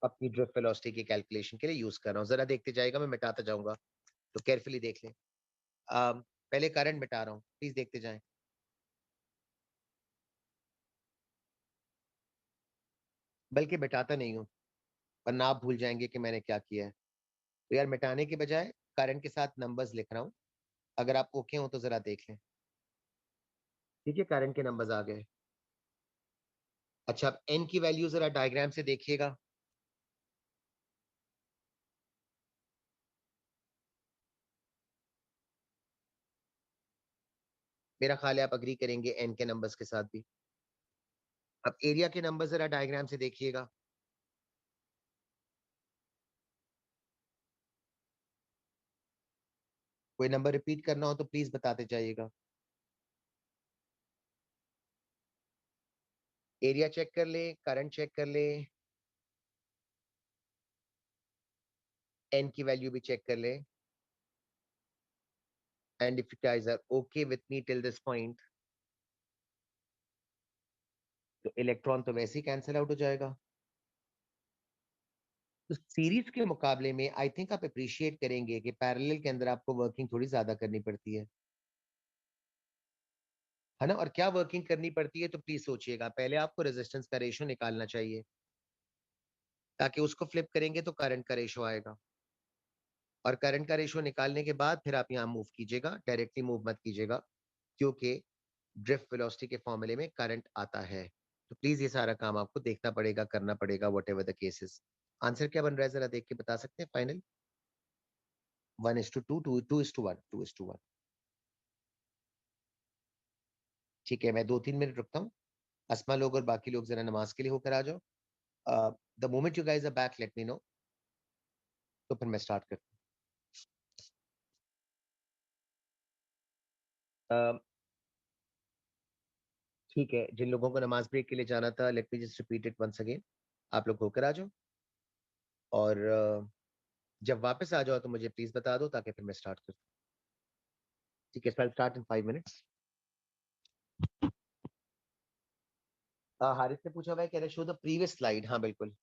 अपनी ड्रिफ्ट वेलोसिटी की कैलकुलेशन के लिए यूज कर रहा हूँ। जरा देखते जाएगा, मैं मिटाता जाऊंगा, तो केयरफुली देख लें। पहले करंट मिटा रहा हूँ, प्लीज देखते जाएं। बल्कि मिटाता नहीं हूँ, वरना आप भूल जाएंगे कि मैंने क्या किया है। तो यार मिटाने के बजाय करंट के साथ नंबर्स लिख रहा हूँ। अगर आप ओके हो तो जरा देख लें। ठीक है, करंट के नंबर्स आ गए। अच्छा, अब एन की वैल्यू जरा डायग्राम से देखिएगा। मेरा ख्याल है आप अग्री करेंगे एन के नंबर्स के साथ भी। अब एरिया के नंबर जरा डायग्राम से देखिएगा। कोई नंबर रिपीट करना हो तो प्लीज बताते जाइएगा। एरिया चेक कर ले, करंट चेक कर ले, एन की वैल्यू भी चेक कर ले। And if you guys are okay with me till this point, तो इलेक्ट्रॉन तो वैसे ही कैंसिल आउट हो जाएगा। तो सीरीज के मुकाबले में आई थिंक आप अप्रिशिएट करेंगे कि पैरेलल के अंदर आपको वर्किंग थोड़ी ज्यादा करनी पड़ती है ना? और क्या वर्किंग करनी पड़ती है, तो प्लीज सोचिएगा। पहले आपको रेजिस्टेंस का रेशो निकालना चाहिए, ताकि उसको फ्लिप करेंगे तो करंट का रेशो आएगा, और करंट का रेशो निकालने के बाद फिर आप यहाँ मूव कीजिएगा, डायरेक्टली मूव मत कीजिएगा, क्योंकि ड्रिफ्ट वेलोसिटी के फॉर्मूले में करंट आता है। तो प्लीज ये सारा काम आपको देखना पड़ेगा, करना पड़ेगा, what ever the cases. Answer क्या बन रहा है जरा देख के बता सकते हैं फाइनल? 1:2, 2:1, 2:1। ठीक है, मैं 2-3 मिनट रुकता हूँ। अस्मा लोग और बाकी लोग जरा नमाज के लिए होकर आ जाओ। The moment you guys are back, let me know, तो फिर मैं स्टार्ट करता हूँ। ठीक है, जिन लोगों को नमाज ब्रेक के लिए जाना था, let me just repeat it once again. आप लोग होकर आ जाओ, और जब वापस आ जाओ तो मुझे प्लीज बता दो, ताकि फिर मैं स्टार्ट करूँ। ठीक है, स्टार्ट इन 5 मिनट्स। हारिस ने पूछा हुआ है, कह रहे शो द प्रीवियस स्लाइड। हाँ बिल्कुल।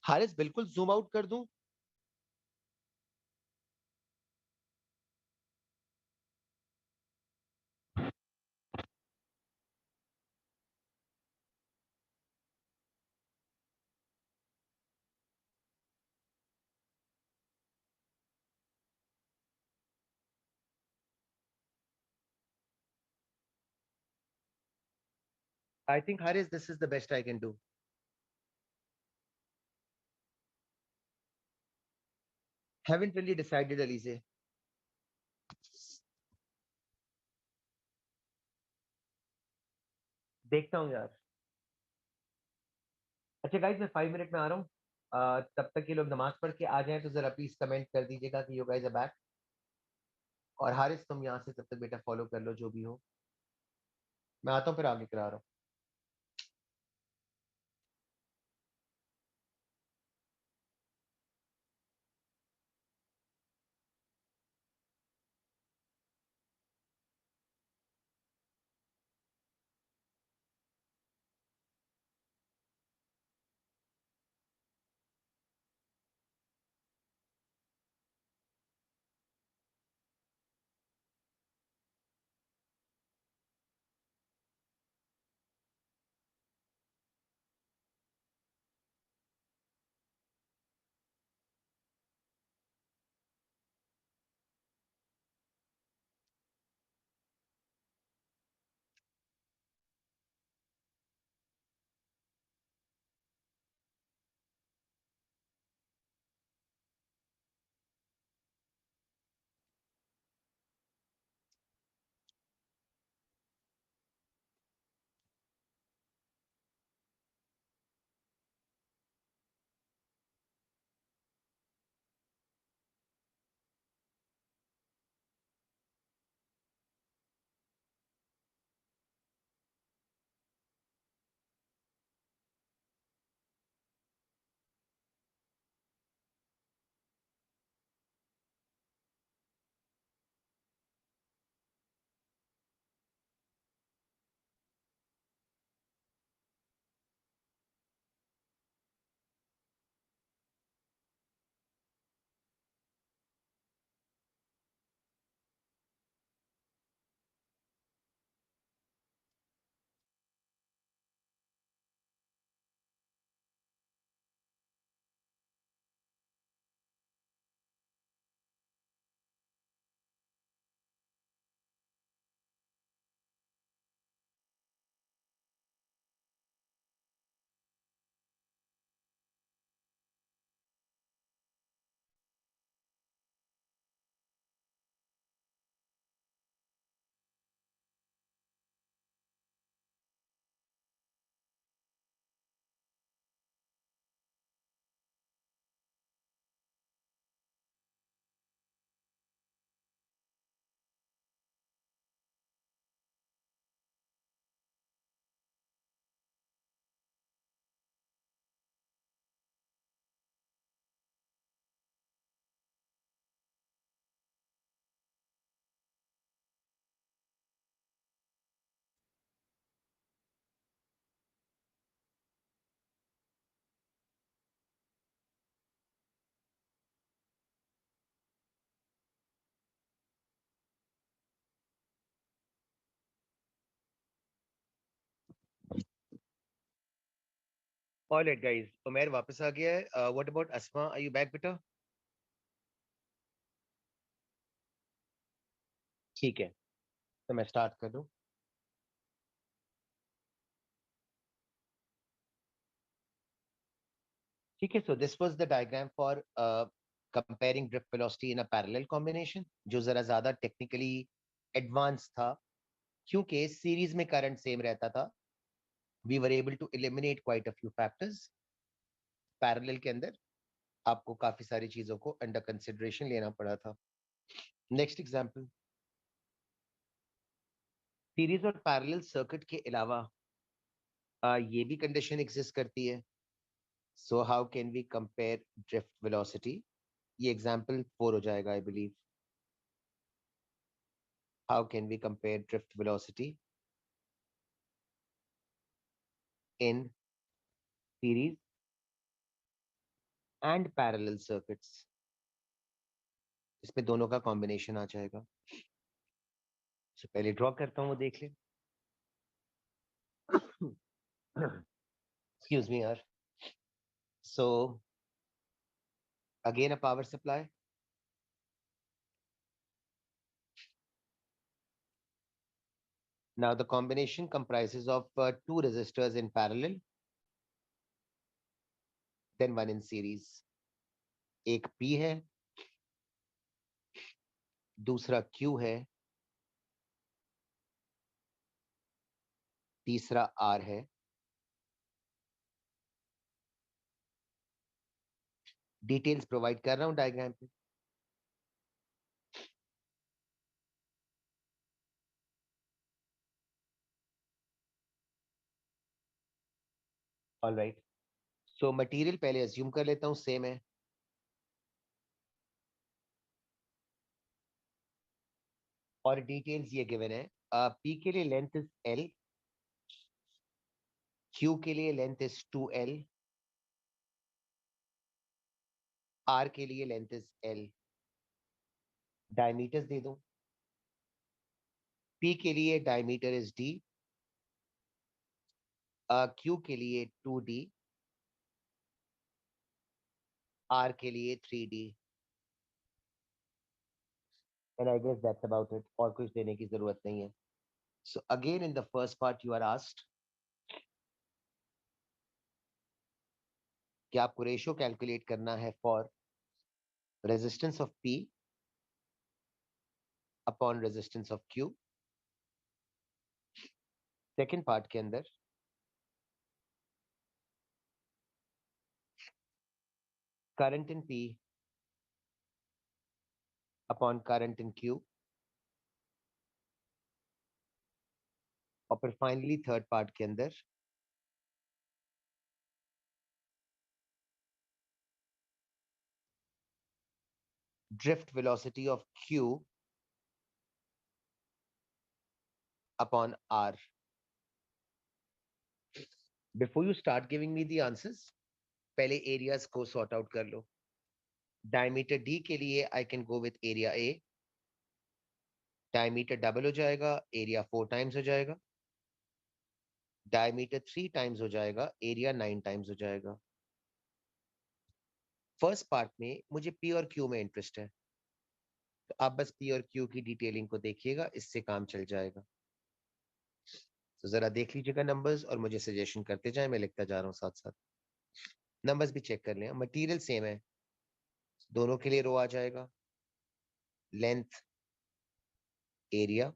हारिस बिल्कुल जूम आउट कर दूं? I think Haris this is the best I can do. Haven't really decided Alizeh. देखता हूँ यार। अच्छा गाइस, मैं 5 मिनट में आ रहा हूँ। तब तक ये लोग नमाज पढ़ के आ जाएं तो जरा प्लीज कमेंट कर दीजिएगा कि यू गाइस आर बैक। और हारिस तुम यहाँ से तब तक बेटा फॉलो कर लो जो भी हो। मैं आता हूँ, फिर आगे करा रहा हूँ। ऑलराइट गाइस, उमर वापस आ गया है। What about Asma, are you back बेटा? ठीक है, तो मैं स्टार्ट कर दूं। ठीक है, so this was the diagram for comparing drift velocity in a parallel combination, जो जरा ज्यादा टेक्निकली एडवांस था, क्योंकि सीरीज में करंट सेम रहता था. We were able to eliminate quite a few factors. Parallel के अंदर आपको काफी सारी चीजों को अंडर कंसिडरेशन लेना पड़ा था. नेक्स्ट एग्जांपल, सीरीज और पैरेलल सर्किट के अलावा ये भी कंडीशन एग्जिस्ट करती है. So how can we compare drift velocity? ये एग्जांपल 4 हो जाएगा I believe. How can we compare drift velocity in series and parallel circuits? इसमें दोनों का कॉम्बिनेशन आ जाएगा. तो पहले ड्रॉ करता हूँ, वो देख ले. एक्सक्यूज मी यार. सो again a power supply. Now the combination comprises of two resistors in parallel, then one in series. एक P है, दूसरा Q है, तीसरा R है. डिटेल्स प्रोवाइड कर रहा हूं डायग्राम पे. ऑलराइट, सो मटेरियल पहले अज्यूम कर लेता हूं सेम है. और डिटेल्स ये गिवन है. P के लिए लेंथ इज L, Q के लिए लेंथ इज 2L, R के लिए लेंथ इज L. डायमीटर्स दे दूं. P के लिए डायमीटर इज D, Q के लिए 2D, R के लिए 3D. And I guess that's about it. और कुछ देने की जरूरत नहीं है. So again in the first part you are asked कि आपको रेशियो कैलकुलेट करना है for resistance of P upon resistance of Q. Second part के अंदर current in P upon current in Q. और फिर फाइनली थर्ड पार्ट के अंदर drift velocity of Q upon R. Before you start giving me the answers, पहले areas को sort out कर लो. Diameter D के लिए I can go with area A. Diameter double हो जाएगा, एरिया 4 टाइम्स हो जाएगा. डायमीटर 3 टाइम्स हो जाएगा, एरिया 9 टाइम्स हो जाएगा. फर्स्ट पार्ट में मुझे P और Q में इंटरेस्ट है, तो आप बस P और Q की डिटेलिंग को देखिएगा, इससे काम चल जाएगा. तो जरा देख लीजिएगा नंबर्स और मुझे सजेशन करते जाएं, मैं लिखता जा रहा हूँ साथ साथ. नंबर्स भी चेक कर लें. मटेरियल सेम है, दोनों के लिए रो आ जाएगा. लेंथ एरिया,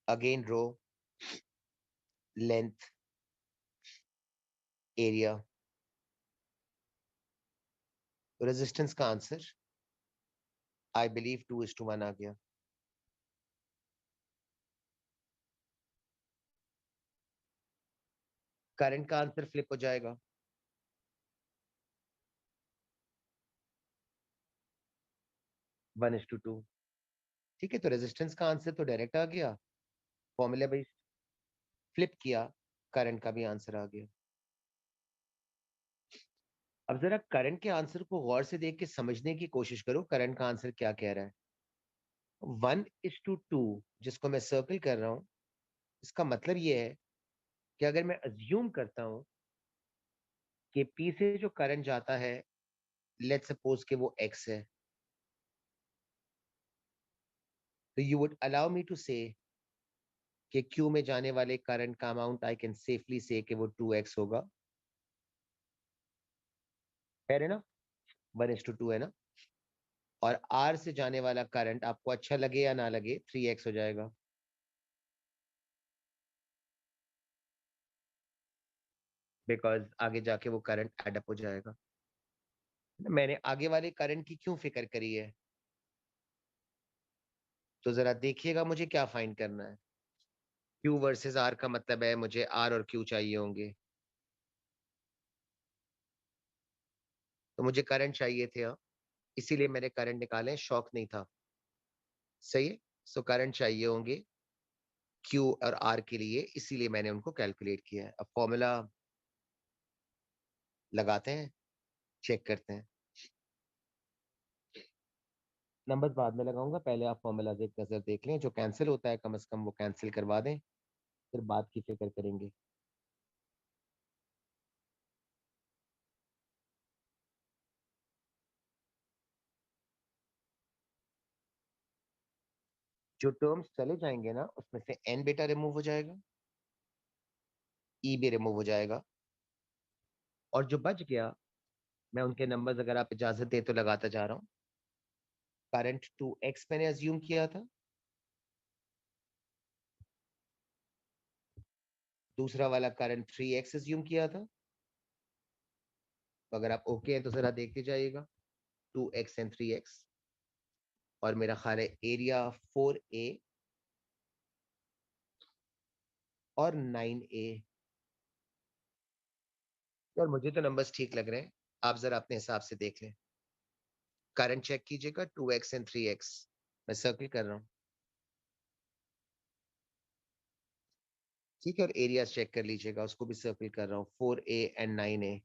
अगेन रो लेंथ एरिया. रेजिस्टेंस का आंसर आई बिलीव 2:1 आ गया. करंट का आंसर फ्लिप हो जाएगा. 1:2. ठीक है, तो रेजिस्टेंस का आंसर तो डायरेक्ट आ गया, फॉर्मूला बेस्ड. फ्लिप किया, करंट का भी आंसर आ गया. अब जरा करंट के आंसर को गौर से देख के समझने की कोशिश करो, करंट का आंसर क्या कह रहा है. 1:2 जिसको मैं सर्कल कर रहा हूं, इसका मतलब ये है कि अगर मैं अज्यूम करता हूं कि P से जो करंट जाता है, लेट्स सपोज कि वो X है, तो you would allow me to say कि Q में जाने वाले करंट का अमाउंट आई कैन सेफली से कि वो 2x होगा, है ना, 1:2 है ना, और R से जाने वाला करंट आपको अच्छा लगे या ना लगे 3x हो जाएगा। बिकॉज आगे जाके वो करंट एडअप हो जाएगा। मैंने आगे वाले करंट की क्यों फिक्र करी है, तो जरा देखिएगा मुझे क्या फाइंड करना है। Q वर्सेस R का मतलब है मुझे R और Q चाहिए होंगे, तो मुझे करंट चाहिए थे, हाँ, इसीलिए मैंने करंट निकाले, शौक नहीं था। सही है, सो करंट चाहिए होंगे Q और R के लिए, इसीलिए मैंने उनको कैलकुलेट किया है। अब फॉर्मूला लगाते हैं, चेक करते हैं। नंबर्स बाद में लगाऊंगा, पहले आप फॉर्मूला एक नजर देख लें, जो कैंसिल होता है कम से कम वो कैंसिल करवा दें, फिर बात की फिक्र करेंगे। जो टर्म्स चले जाएंगे ना, उसमें से एन बेटा रिमूव हो जाएगा, ई भी रिमूव हो जाएगा, और जो बच गया, मैं उनके नंबर्स अगर आप इजाजत दे तो लगाता जा रहा हूँ। करंट 2x मैंने अज्यूम किया था, दूसरा वाला करंट 3x अज्यूम किया था। तो अगर आप ओके हैं तो जरा देखते जाइएगा, 2x एंड 3x, और मेरा ख्याल है एरिया 4a और 9a। और मुझे तो नंबर्स ठीक लग रहे हैं, आप जरा अपने हिसाब से देख लें। करंट चेक कीजिएगा, 2x एंड 3x, मैं सर्किल कर रहा हूँ, ठीक है, और एरिया चेक कर लीजिएगा, उसको भी सर्किल कर रहा हूँ, 4a एंड 9a।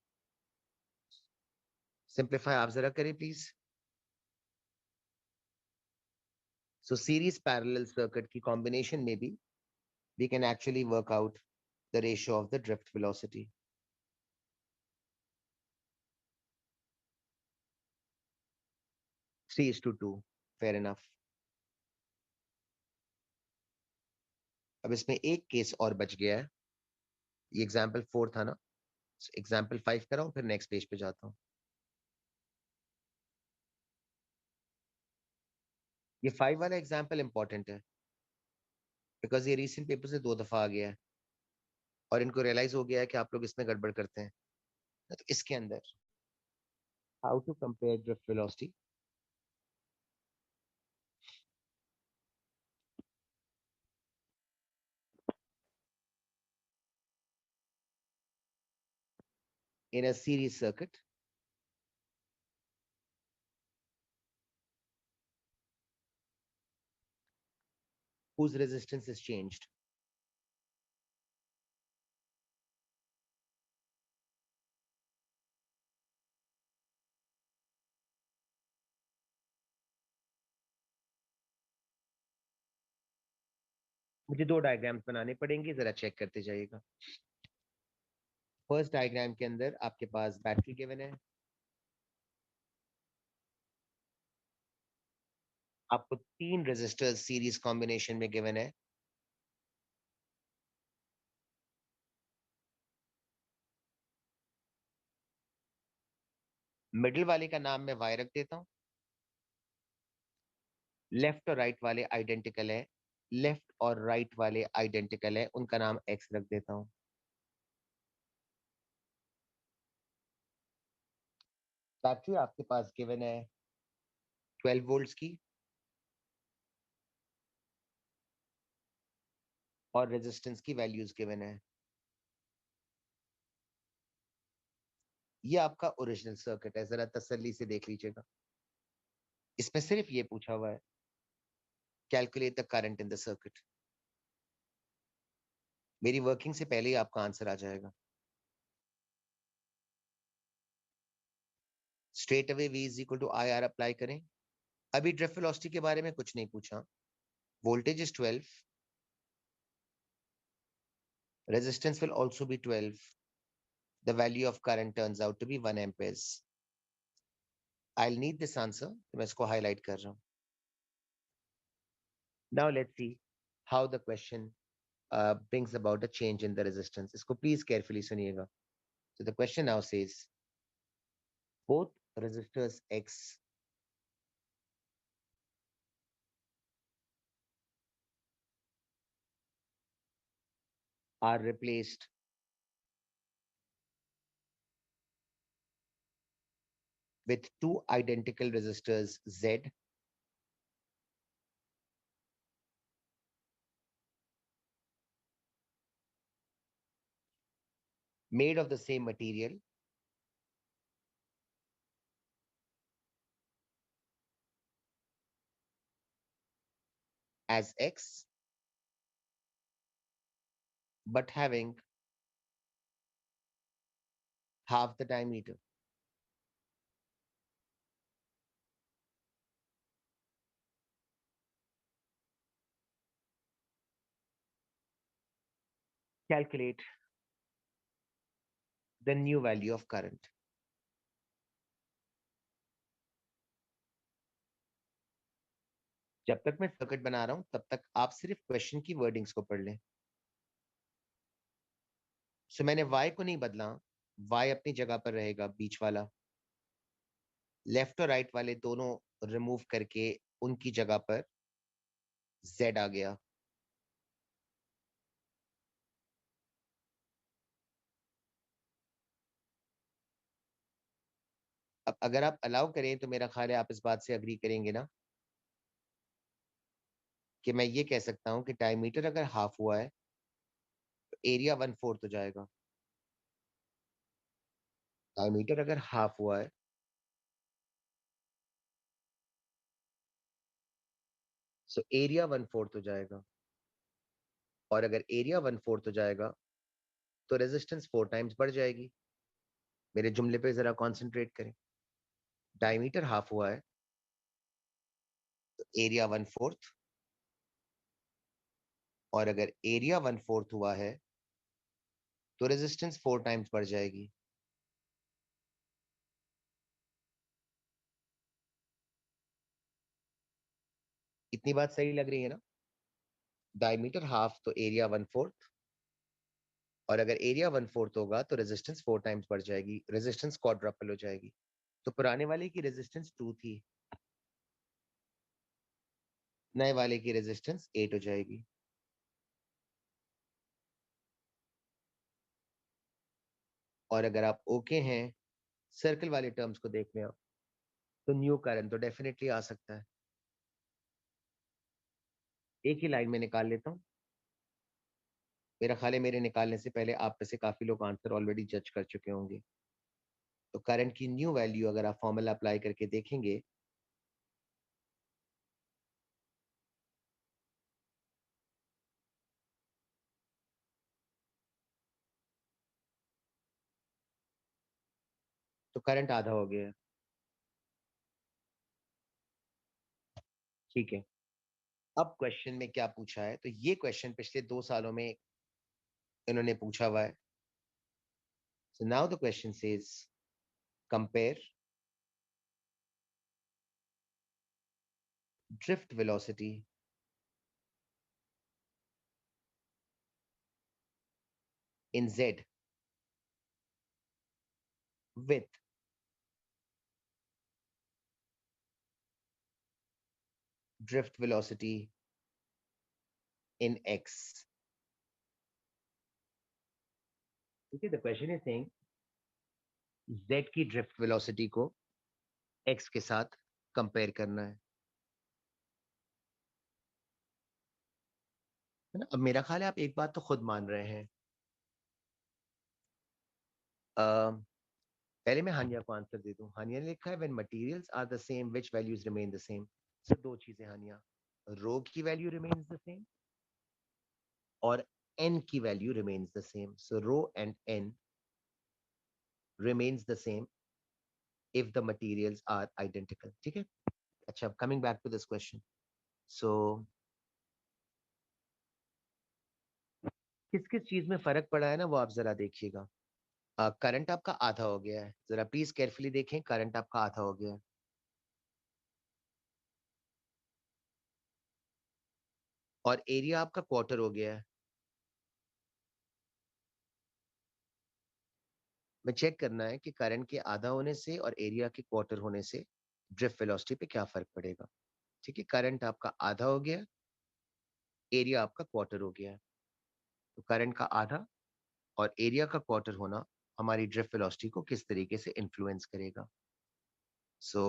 सिंप्लीफाई आप जरा करें please. So series parallel circuit की कॉम्बिनेशन में भी we can actually work out the ratio of the drift velocity. 3:2, fair enough. अब इसमें एक केस और बच गया है, ये एग्जाम्पल 4 था ना, एग्जाम्पल 5 कराऊं फिर नेक्स्ट पेज पे जाता हूँ। ये 5 वाला एग्जाम्पल इंपॉर्टेंट है, बिकॉज ये रिसेंट पेपर से 2 दफा आ गया है, और इनको रियलाइज हो गया है कि आप लोग इसमें गड़बड़ करते हैं। तो इसके अंदर how to compare drift velocity, in a series circuit whose resistance is changed. मुझे 2 डायग्राम्स बनाने पड़ेंगे, जरा चेक करते जाइएगा। फर्स्ट डायग्राम के अंदर आपके पास बैटरी गिवन है, आपको 3 रेजिस्टर्स सीरीज कॉम्बिनेशन में गिवन है, मिडिल वाले का नाम मैं वाई रख देता हूँ, लेफ्ट और राइट वाले आइडेंटिकल है, लेफ्ट और राइट वाले आइडेंटिकल है, उनका नाम एक्स रख देता हूँ। बैटरी आपके पास गिवन है 12 वोल्ट्स की, और रेजिस्टेंस की वैल्यूज गिवन है। ये आपका ओरिजिनल सर्किट है, जरा तसल्ली से देख लीजिएगा, इसमें सिर्फ ये पूछा हुआ है calculate the current in the circuit. मेरी वर्किंग से पहले ही आपका आंसर आ जाएगा। Straight away V is equal to I R apply करें। अभी ड्रिफ्ट वेलोसिटी के बारे में कुछ नहीं पूछा, voltage is 12, resistance will also be 12, the value of current turns out to be 1 amperes. I'll need this answer, तो मैं इसको highlight कर रहा हूँ। Now let's see how the question brings about a change in the resistance. इसको please carefully सुनिएगा. So the question now says both resistors X are replaced with two identical resistors Z made of the same material as X, but having half the diameter. Calculate the new value of current. जब तक मैं circuit बना रहा हूं तब तक आप सिर्फ क्वेश्चन की वर्डिंग्स को पढ़ लें. सो मैंने y को नहीं बदला, y अपनी जगह पर रहेगा, बीच वाला. लेफ्ट और राइट वाले दोनों रिमूव करके उनकी जगह पर z आ गया. अब अगर आप अलाउ करें तो मेरा ख्याल है आप इस बात से अग्री करेंगे ना कि मैं ये कह सकता हूं कि डायमीटर अगर हाफ हुआ है तो एरिया 1/4 हो जाएगा. डायमीटर अगर हाफ हुआ है सो एरिया 1/4 हो जाएगा. और अगर एरिया 1/4 हो जाएगा तो रेजिस्टेंस 4 टाइम्स बढ़ जाएगी. मेरे जुमले पे जरा कॉन्सेंट्रेट करें. डायमीटर हाफ हुआ है तो एरिया 1/4, और अगर एरिया 1/4 हुआ है तो रेजिस्टेंस 4 टाइम्स बढ़ जाएगी. इतनी बात सही लग रही है ना? डायमीटर हाफ तो एरिया 1/4, और अगर एरिया 1/4 होगा तो रेजिस्टेंस 4 टाइम्स बढ़ जाएगी, रेजिस्टेंस क्वाड्रपल हो जाएगी. तो पुराने वाले की रेजिस्टेंस 2 थी, नए वाले की रेजिस्टेंस 8 हो जाएगी. और अगर आप ओके हैं सर्कल वाले टर्म्स को देखने आप, तो न्यू करंट तो डेफिनेटली आ सकता है. एक ही लाइन में निकाल लेता हूँ. मेरा ख्याल है मेरे निकालने से पहले आप में से काफी लोग आंसर ऑलरेडी जज कर चुके होंगे. तो करंट की न्यू वैल्यू अगर आप फॉर्मूला अप्लाई करके देखेंगे तो करंट आधा हो गया है. ठीक है. अब क्वेश्चन में क्या पूछा है, तो ये क्वेश्चन पिछले 2 सालों में इन्होंने पूछा हुआ है. So now the question says compare drift velocity in z with drift velocity in x. Okay, the question is saying z की drift velocity को x के साथ कंपेयर करना है ना. अब मेरा ख्याल है आप एक बात तो खुद मान रहे हैं. पहले मैं हानिया को आंसर दे दूं. हानिया ने लिखा है when materials are the same which values remain the same. So दो चीजें हानिया, रो की वैल्यू रिमेन्स द सेम और n की value remains the same. So rho and n remains the same if the materials are identical. ठीक है. अच्छा, coming back to this question. So किस किस चीज में फर्क पड़ा है ना वो आप जरा देखिएगा. करंट आपका आधा हो गया है, जरा प्लीज केयरफुली देखें. करंट आपका आधा हो गया है और एरिया आपका क्वार्टर हो गया है. मैं चेक करना है कि करंट के आधा होने से और एरिया के क्वार्टर होने से ड्रिफ्ट वेलोसिटी पे क्या फर्क पड़ेगा। ठीक है, करंट आपका आधा हो गया, एरिया आपका क्वार्टर हो गया। तो करंट का आधा और एरिया का क्वार्टर होना हमारी ड्रिफ्ट वेलोसिटी को किस तरीके से इन्फ्लुएंस करेगा। So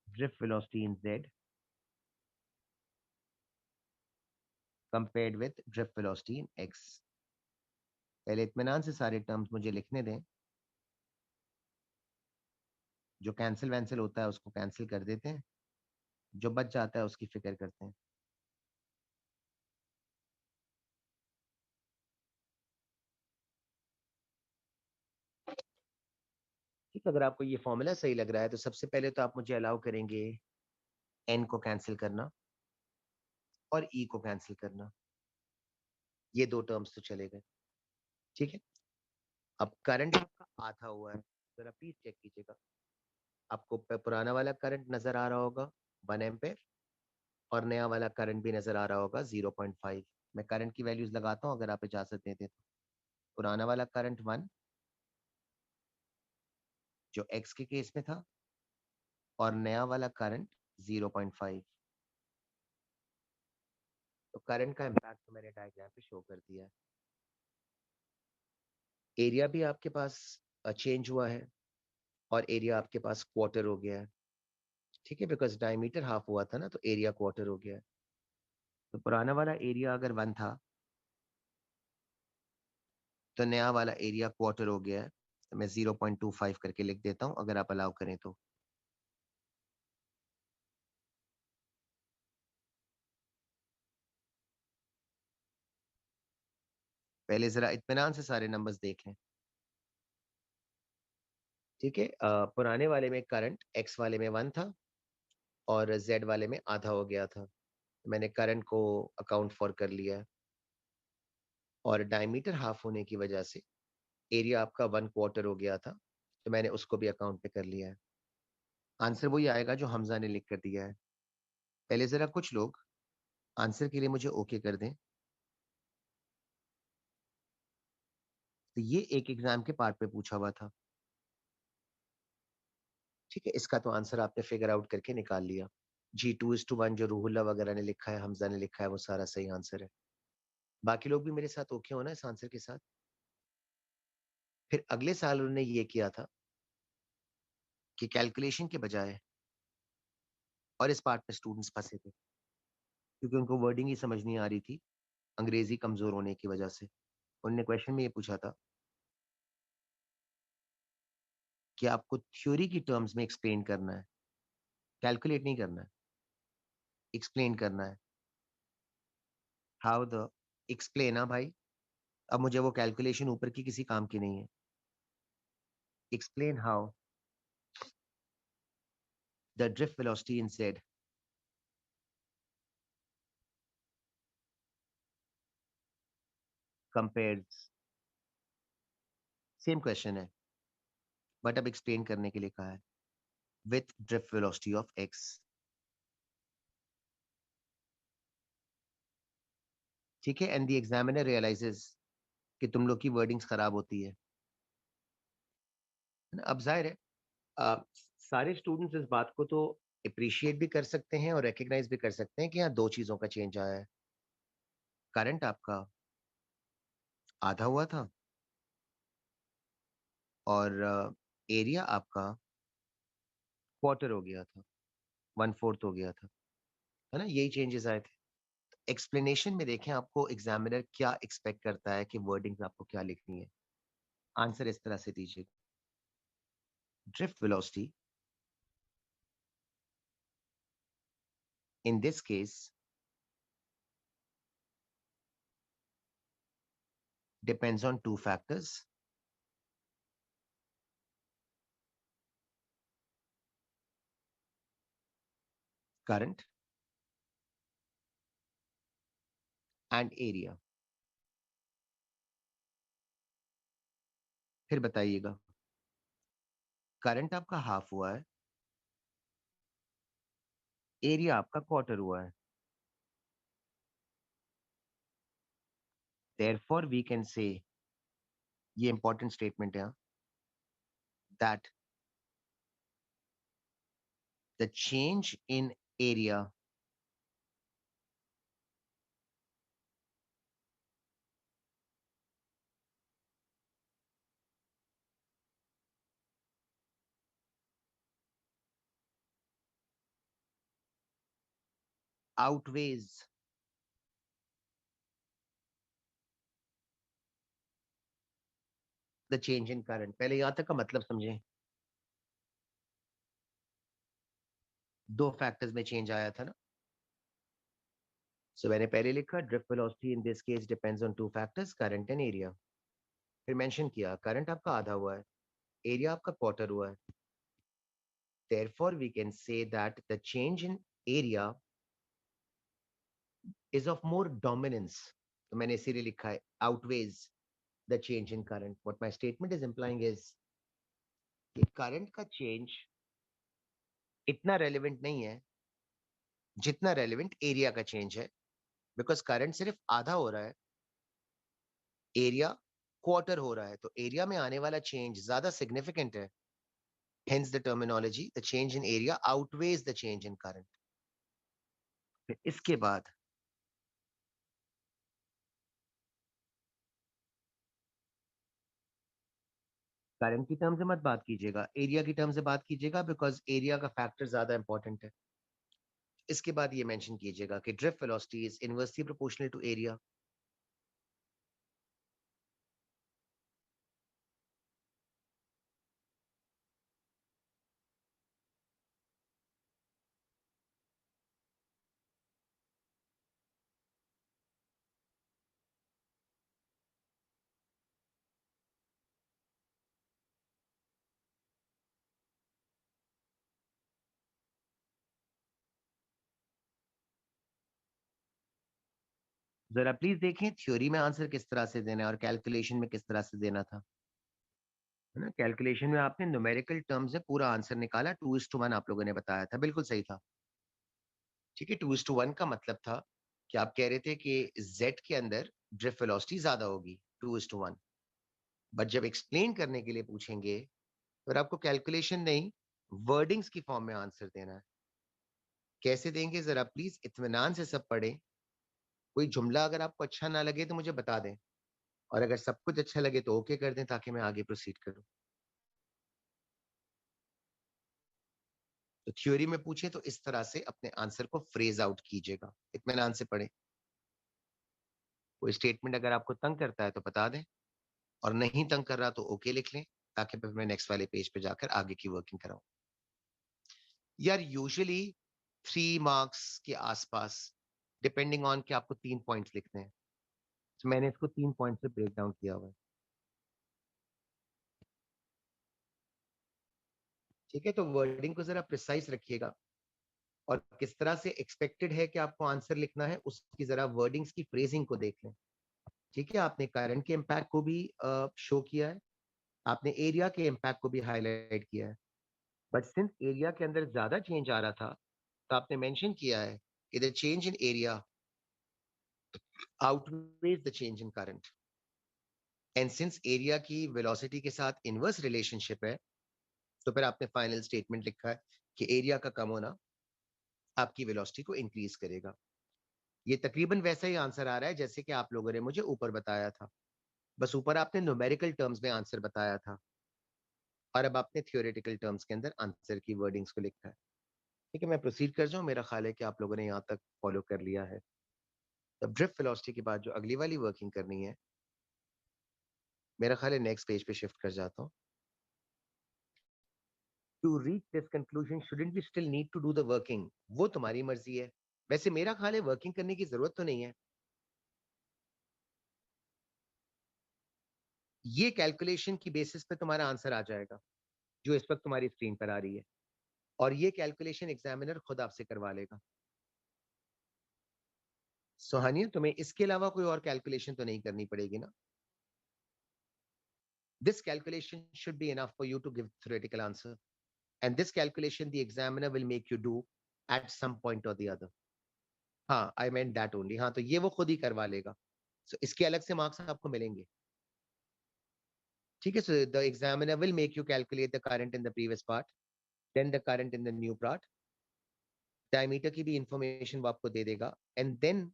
drift velocity in z compared with drift velocity in x। पहले इत्मीनान से सारे टर्म्स मुझे लिखने दें। जो कैंसिल वैंसिल होता है उसको कैंसिल कर देते हैं, जो बच जाता है उसकी फिक्र करते हैं। ठीक, अगर आपको ये फॉर्मूला सही लग रहा है तो सबसे पहले तो आप मुझे अलाउ करेंगे n को कैंसिल करना और e को कैंसिल करना। ये दो टर्म्स तो चले गए। ठीक है, अब करंट आपका आधा हुआ है, जरा प्लीज चेक कीजिएगा। आपको पुराना वाला करंट नजर आ रहा होगा 1 एम्पेयर और नया वाला करंट भी नजर आ रहा होगा 0.5। मैं करंट की वैल्यूज लगाता हूँ अगर आप इजाजत देते तो। पुराना वाला करंट 1 जो x के केस में था और नया वाला करंट 0.5। तो करंट का इम्पैक्ट तो मैंने डायग्राम पे शो कर दिया है। एरिया भी आपके पास चेंज हुआ है और एरिया आपके पास क्वार्टर हो गया है। ठीक है, बिकॉज डायमीटर हाफ हुआ था ना, तो एरिया क्वार्टर हो गया है। तो पुराना वाला एरिया अगर 1 था तो नया वाला एरिया क्वार्टर हो गया है। तो मैं 0.25 करके लिख देता हूँ अगर आप अलाउ करें तो। पहले जरा इत्मीनान से सारे नंबर्स देख लें। ठीक है, पुराने वाले में करंट एक्स वाले में 1 था और जेड वाले में आधा हो गया था। मैंने करंट को अकाउंट फॉर कर लिया है और डायमीटर हाफ होने की वजह से एरिया आपका 1/4 हो गया था, तो मैंने उसको भी अकाउंट पे कर लिया है। आंसर वही आएगा जो हमजा ने लिख कर दिया है। पहले जरा कुछ लोग आंसर के लिए मुझे ओके कर दें। तो ये एक एग्जाम के पार्ट पे पूछा हुआ था। ठीक है, इसका तो आंसर आपने फिगर आउट करके निकाल लिया। G2:1 जो रूहुल्ला वगैरह ने लिखा है, हमजा ने लिखा है, वो सारा सही आंसर है। बाकी लोग भी मेरे साथ ओके हो ना इस आंसर के साथ। फिर अगले साल उन्होंने ये किया था कि कैलकुलेशन के बजाय, और इस पार्ट में स्टूडेंट्स फंसे थे क्योंकि उनको वर्डिंग ही समझ नहीं आ रही थी अंग्रेजी कमजोर होने की वजह से। उन्होंने क्वेश्चन में ये पूछा था कि आपको थ्योरी की टर्म्स में एक्सप्लेन करना है, कैलकुलेट नहीं करना है, एक्सप्लेन करना है। हाउ द एक्सप्लेन, हाँ भाई, अब मुझे वो कैलकुलेशन ऊपर की किसी काम की नहीं है। Explain how the drift velocity in z compares. Same question है बट अब एक्सप्लेन करने के लिए कहा है with drift velocity of x। ठीक है, एंड द एग्जामिनर रियलाइजेस कि तुम लोग की वर्डिंग्स खराब होती है ना। अब जाहिर है सारे स्टूडेंट्स इस बात को तो अप्रिशिएट भी कर सकते हैं और रिकग्नाइज भी कर सकते हैं कि यहाँ दो चीजों का चेंज आया है। करंट आपका आधा हुआ था और एरिया आपका क्वार्टर हो गया था, 1/4 हो गया था, है ना। यही चेंजेस आए थे। एक्सप्लेनेशन में देखें आपको एग्जामिनर क्या एक्सपेक्ट करता है कि वर्डिंग्स आपको क्या लिखनी है। आंसर इस तरह से दीजिए। Drift velocity in this case depends on two factors: current and area। फिर बताइएगा, करंट आपका हाफ हुआ है, एरिया आपका क्वार्टर हुआ है। Therefore, we can say, ये important statement है, that the change in area outweighs the change in current. पहले यहाँ तक का मतलब समझें. दो फैक्टर्स में चेंज आया था ना. सो मैंने पहले लिखा drift velocity in this case depends on two factors, current and area. फिर मेंशन किया करंट आपका आधा हुआ है, एरिया आपका क्वार्टर हुआ है. Therefore, we can say that the change in area is of more dominance. तो मैंने इसीलिए लिखा है outweighs the change in current. What my statement is implying is कि current का change इतना relevant नहीं है जितना relevant area का change है, because current सिर्फ आधा हो रहा है, area quarter हो रहा है, तो area में आने वाला change ज्यादा significant है. Hence the terminology, the change in area outweighs the change in current. फिर इसके बाद करंट की टर्म से मत बात कीजिएगा, एरिया की टर्म से बात कीजिएगा, बिकॉज एरिया का फैक्टर ज्यादा इंपॉर्टेंट है. इसके बाद ये मेंशन कीजिएगा कि drift velocity is inversely proportional to area. जरा प्लीज देखें थ्योरी में आंसर किस तरह से देना है और कैलकुलेशन में किस तरह से देना था. है ना, कैलकुलेशन में आपने न्यूमेरिकल टर्म्स से पूरा आंसर निकाला, 2:1 आप लोगों ने बताया था, बिल्कुल सही था. ठीक है, 2:1 का मतलब था कि आप कह रहे थे कि z के अंदर ड्रिफ्ट वेलोसिटी ज्यादा होगी, 2:1. बट जब एक्सप्लेन करने के लिए पूछेंगे तो आपको कैलकुलेशन नहीं, वर्डिंग्स की फॉर्म में आंसर देना है. कैसे देंगे जरा प्लीज इत्मीनान से सब पढ़ें. कोई जुमला अगर आपको अच्छा ना लगे तो मुझे बता दें, और अगर सब कुछ अच्छा लगे तो ओके कर दें ताकि मैं आगे प्रोसीड करूं. तो थ्योरी में पूछे तो इस तरह से अपने आंसर को फ्रेज आउट कीजिएगा, इत्मीनान से पढ़ें. कोई स्टेटमेंट अगर आपको तंग करता है तो बता दें, और नहीं तंग कर रहा तो ओके लिख लें, ताकि फिर मैं नेक्स्ट वाले पेज पे जाकर आगे की वर्किंग कराऊं. यार यूजुअली 3 मार्क्स के आसपास, डिपेंडिंग ऑन कि आपको 3 पॉइंट्स लिखने हैं, तो मैंने इसको 3 पॉइंट से ब्रेक डाउन किया हुआ है. ठीक है, तो वर्डिंग को जरा प्रिसाइज रखिएगा, और किस तरह से एक्सपेक्टेड है कि आपको आंसर लिखना है उसकी जरा वर्डिंग्स की फ्रेजिंग को देख लें. ठीक है, आपने करंट के इम्पैक्ट को भी शो किया है, आपने एरिया के इम्पैक्ट को भी हाईलाइट किया है. बट सिंस एरिया के अंदर ज्यादा चेंज आ रहा था, तो आपने मेंशन किया है कि the change in area outweighs the change in current. And since area की वेलोसिटी के साथ इनवर्स रिलेशनशिप है, तो फिर आपने फाइनल स्टेटमेंट लिखा है कि एरिया का कम होना आपकी वेलोसिटी को इंक्रीज करेगा. ये तकरीबन वैसा ही आंसर आ रहा है जैसे कि आप लोगों ने मुझे ऊपर बताया था, बस ऊपर आपने न्यूमेरिकल टर्म्स में आंसर बताया था, और अब आपने थियोरेटिकल टर्म्स के अंदर आंसर की वर्डिंग्स को लिखा है. ठीक है, मैं प्रोसीड कर जाऊं, मेरा ख्याल है कि आप लोगों ने यहाँ तक फॉलो कर लिया है. तब ड्रिफ्ट वेलोसिटी के बाद जो अगली वाली वर्किंग करनी है, मेरा ख्याल है नेक्स्ट पेज पे शिफ्ट कर जाता हूँ. To reach this conclusion shouldn't we still need to do the working, वो तुम्हारी मर्जी है. वैसे मेरा ख्याल है वर्किंग करने की जरूरत तो नहीं है. ये कैलकुलेशन की बेसिस पे तुम्हारा आंसर आ जाएगा जो इस वक्त तुम्हारी स्क्रीन पर आ रही है, और ये कैलकुलेशन एग्जामिनर खुद आपसे करवा लेगा. सुहानिया, तुम्हें इसके अलावा कोई और कैलकुलेशन तो नहीं करनी पड़ेगी ना. This calculation should be enough for you to give theoretical answer, and this calculation the examiner will make you do at some point और द अदर. हाँ, आई मेंट दैट ओनली. हाँ, तो ये वो खुद ही करवा लेगा. सो इसके अलग से मार्क्स आपको मिलेंगे, ठीक है। So the examiner will make you calculate the current in the previous part, then the current in the new part, diameter की भी इंफॉर्मेशन वो आपको दे देगा, एंड देन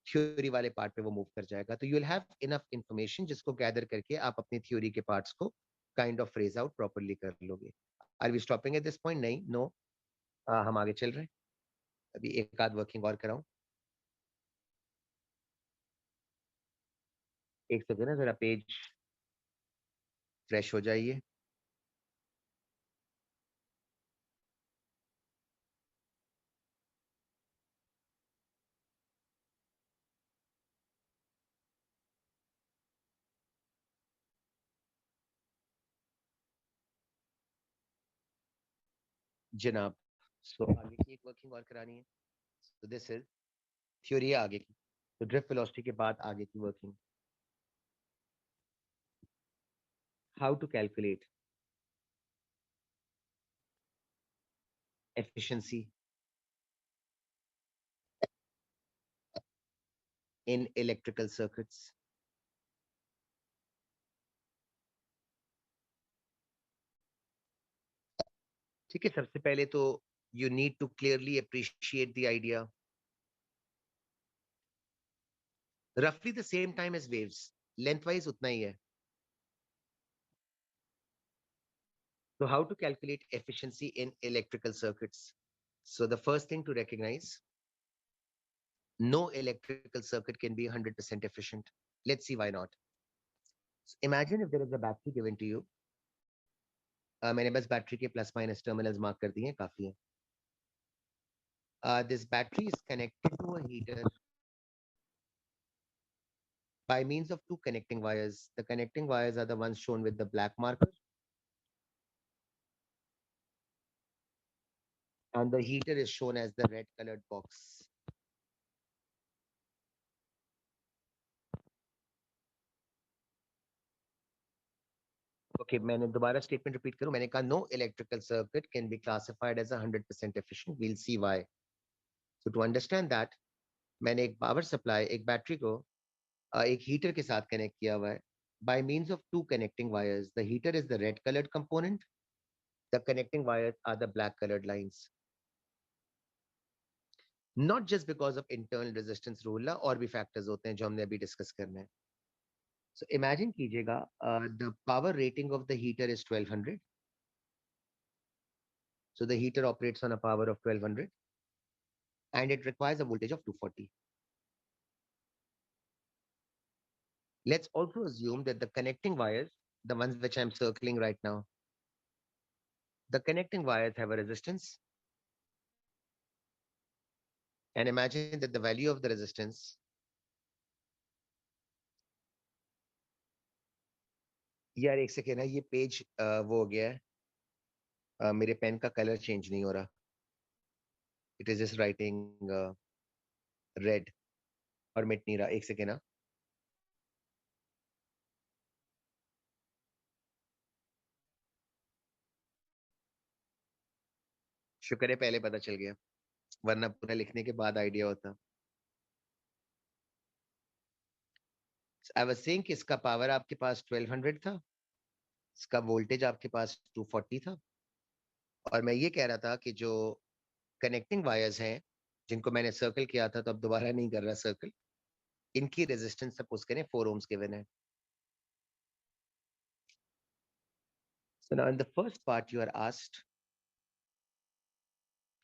थ्योरी वाले पार्ट पे वो मूव कर जाएगा। तो you will have enough information जिसको गैदर करके आप अपनी थ्योरी के पार्ट्स को kind of phrase out properly कर लोगे। Are we stopping at this point? नहीं, नो, हम आगे चल रहे हैं। अभी एक आध वर्किंग और कराऊं, एक सेकंड ना, जरा पेज फ्रेश हो जाइए। जनाब, सो आगे की एक वर्किंग और करानी है। सो दिस इज थ्योरी है आगे की। तो ड्रिफ्ट वेलोसिटी के बाद आगे की working, how to calculate efficiency in electrical circuits. ठीक है, सबसे पहले तो you need to clearly appreciate the idea, रफली the same time as waves, length wise उतना ही है। So how to calculate efficiency in electrical circuits? So the first thing to recognize, no electrical circuit can be 100% efficient. Let's see why not. So imagine if there is a battery given to you. मैंने बस battery के plus minus terminals mark कर दिए हैं, काफी है। This battery is connected to a heater by means of two connecting wires. The connecting wires are the ones shown with the black marker, and the heater is shown as the red colored box. Okay, मैंने दोबारा statement repeat करूं। मैंने कहा no electrical circuit can be classified as 100% efficient, we'll see why. So to understand that, मैंने एक power supply, एक battery को एक हीटर के साथ कनेक्ट किया हुआ है by means of two connecting wires. The heater is the red colored component, the connecting wires are the black colored lines. Not just because of internal resistance rule, और भी factors होते हैं जो हमने अभी डिस्कस करना है। So imagine कीजिएगा, the power rating of the heater is 1200. So the heater operates on a power of 1200 and it requires a voltage of 240. Let's also assume that the connecting wires, the ones which I'm circling right now, the connecting wires have a resistance, and imagine that the value of the resistance, यार एक second है, ये page वो हो गया है, मेरे pen का कलर चेंज नहीं हो रहा, it is just writing red और मिट नहीं रहा। एक सेकेंड ना, शुक्र है पहले पता चल गया, वरना पूरा लिखने के बाद आइडिया होता। आई वाज सेइंग कि इसका पावर आपके पास 1200 था, इसका वोल्टेज आपके पास 240 था, और मैं ये कह रहा था कि जो कनेक्टिंग वायर्स हैं जिनको मैंने सर्कल किया था, तो अब दोबारा नहीं कर रहा सर्कल, इनकी रेजिस्टेंस सपोज करें 4 ohms गिवन है। So now in the first part you are asked,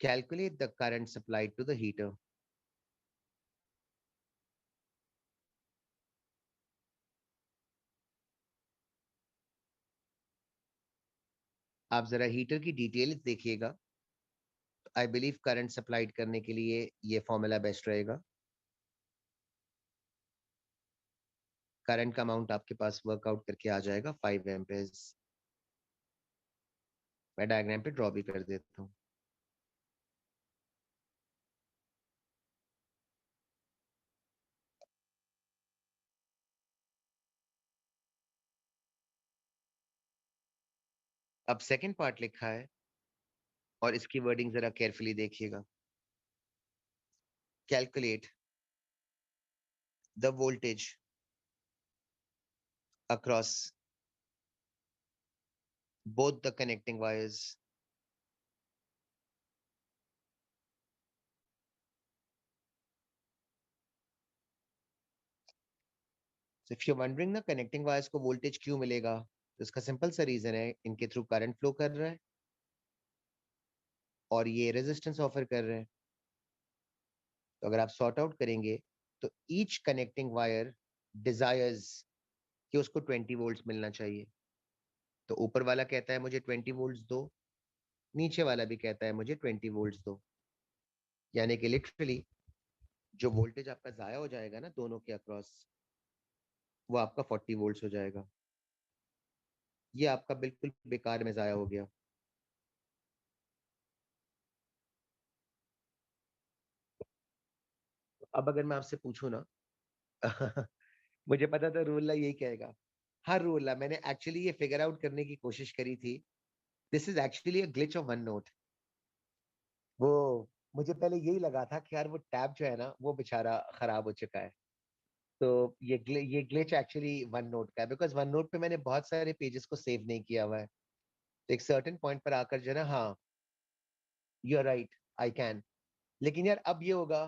calculate the current supplied to the heater. आप जरा हीटर की डिटेल्स देखिएगा, आई बिलीव करंट सप्लाइड करने के लिए ये फॉर्मूला बेस्ट रहेगा। करंट का अमाउंट आपके पास वर्कआउट करके आ जाएगा 5 एम्पेयर्स। मैं डायग्राम पे ड्रॉ भी कर देता हूँ। अब सेकंड पार्ट लिखा है और इसकी वर्डिंग जरा केयरफुली देखिएगा। Calculate the voltage across both the connecting wires. So if you're wondering ना connecting wires को voltage क्यों मिलेगा, तो इसका सिंपल सा रीजन है, इनके थ्रू करंट फ्लो कर रहा है और ये रेजिस्टेंस ऑफर कर रहे हैं। तो अगर आप सॉर्ट आउट करेंगे तो ईच कनेक्टिंग वायर डिजायर्स कि उसको 20 वोल्ट्स मिलना चाहिए। तो ऊपर वाला कहता है मुझे 20 वोल्ट्स दो, नीचे वाला भी कहता है मुझे 20 वोल्ट्स दो। यानी कि लिटरली जो वोल्टेज आपका जाया हो जाएगा ना दोनों के अक्रॉस, वो आपका 40 वोल्ट्स हो जाएगा। ये आपका बिल्कुल बेकार में जाया हो गया। तो अब अगर मैं आपसे पूछूं ना मुझे पता था रूल्ला यही कहेगा। हर रूल्ला मैंने एक्चुअली ये फिगर आउट करने की कोशिश करी थी। This is actually a glitch of one note. वो मुझे पहले यही लगा था कि यार वो टैब जो है ना वो बेचारा खराब हो चुका है। तो ये ग्लिच एक्चुअली वन नोट का है, बिकॉज वन नोट पे मैंने बहुत सारे पेजेस को सेव नहीं किया हुआ है। तो एक सर्टेन पॉइंट पर आकर जो है ना, हाँ you are right, I can. लेकिन यार अब ये होगा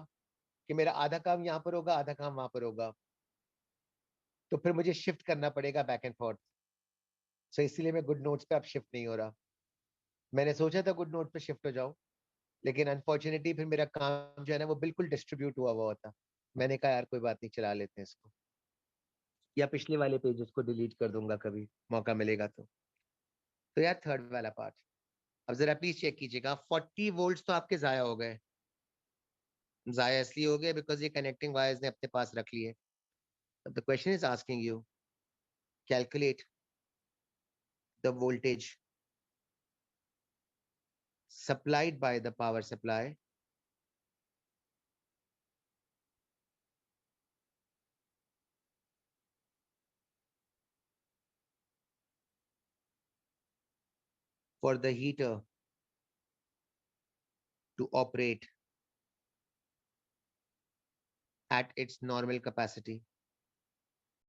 कि मेरा आधा काम यहाँ पर होगा, आधा काम वहां पर होगा, तो फिर मुझे शिफ्ट करना पड़ेगा बैक एंड फोर्थ। सो इसीलिए मैं गुड नोट्स पे अब शिफ्ट नहीं हो रहा। मैंने सोचा था गुड नोट पे शिफ्ट हो जाऊं, लेकिन अनफॉर्चुनेटली फिर मेरा काम जो है ना वो बिल्कुल डिस्ट्रीब्यूट हुआ हुआ होता। मैंने कहा यार कोई बात नहीं, चला लेते हैं इसको, या पिछले वाले पेजेस को डिलीट कर दूंगा कभी मौका मिलेगा तो यार थर्ड वाला पार्ट, अब जरा प्लीज चेक कीजिएगा। 40 वोल्ट्स तो आपके जाया हो गए। जाया इसलिए हो गए बिकॉज ये कनेक्टिंग वायर्स ने अपने पास रख लिए। The question is asking you, calculate the voltage supplied by the power supply for the heater to operate at its normal capacity.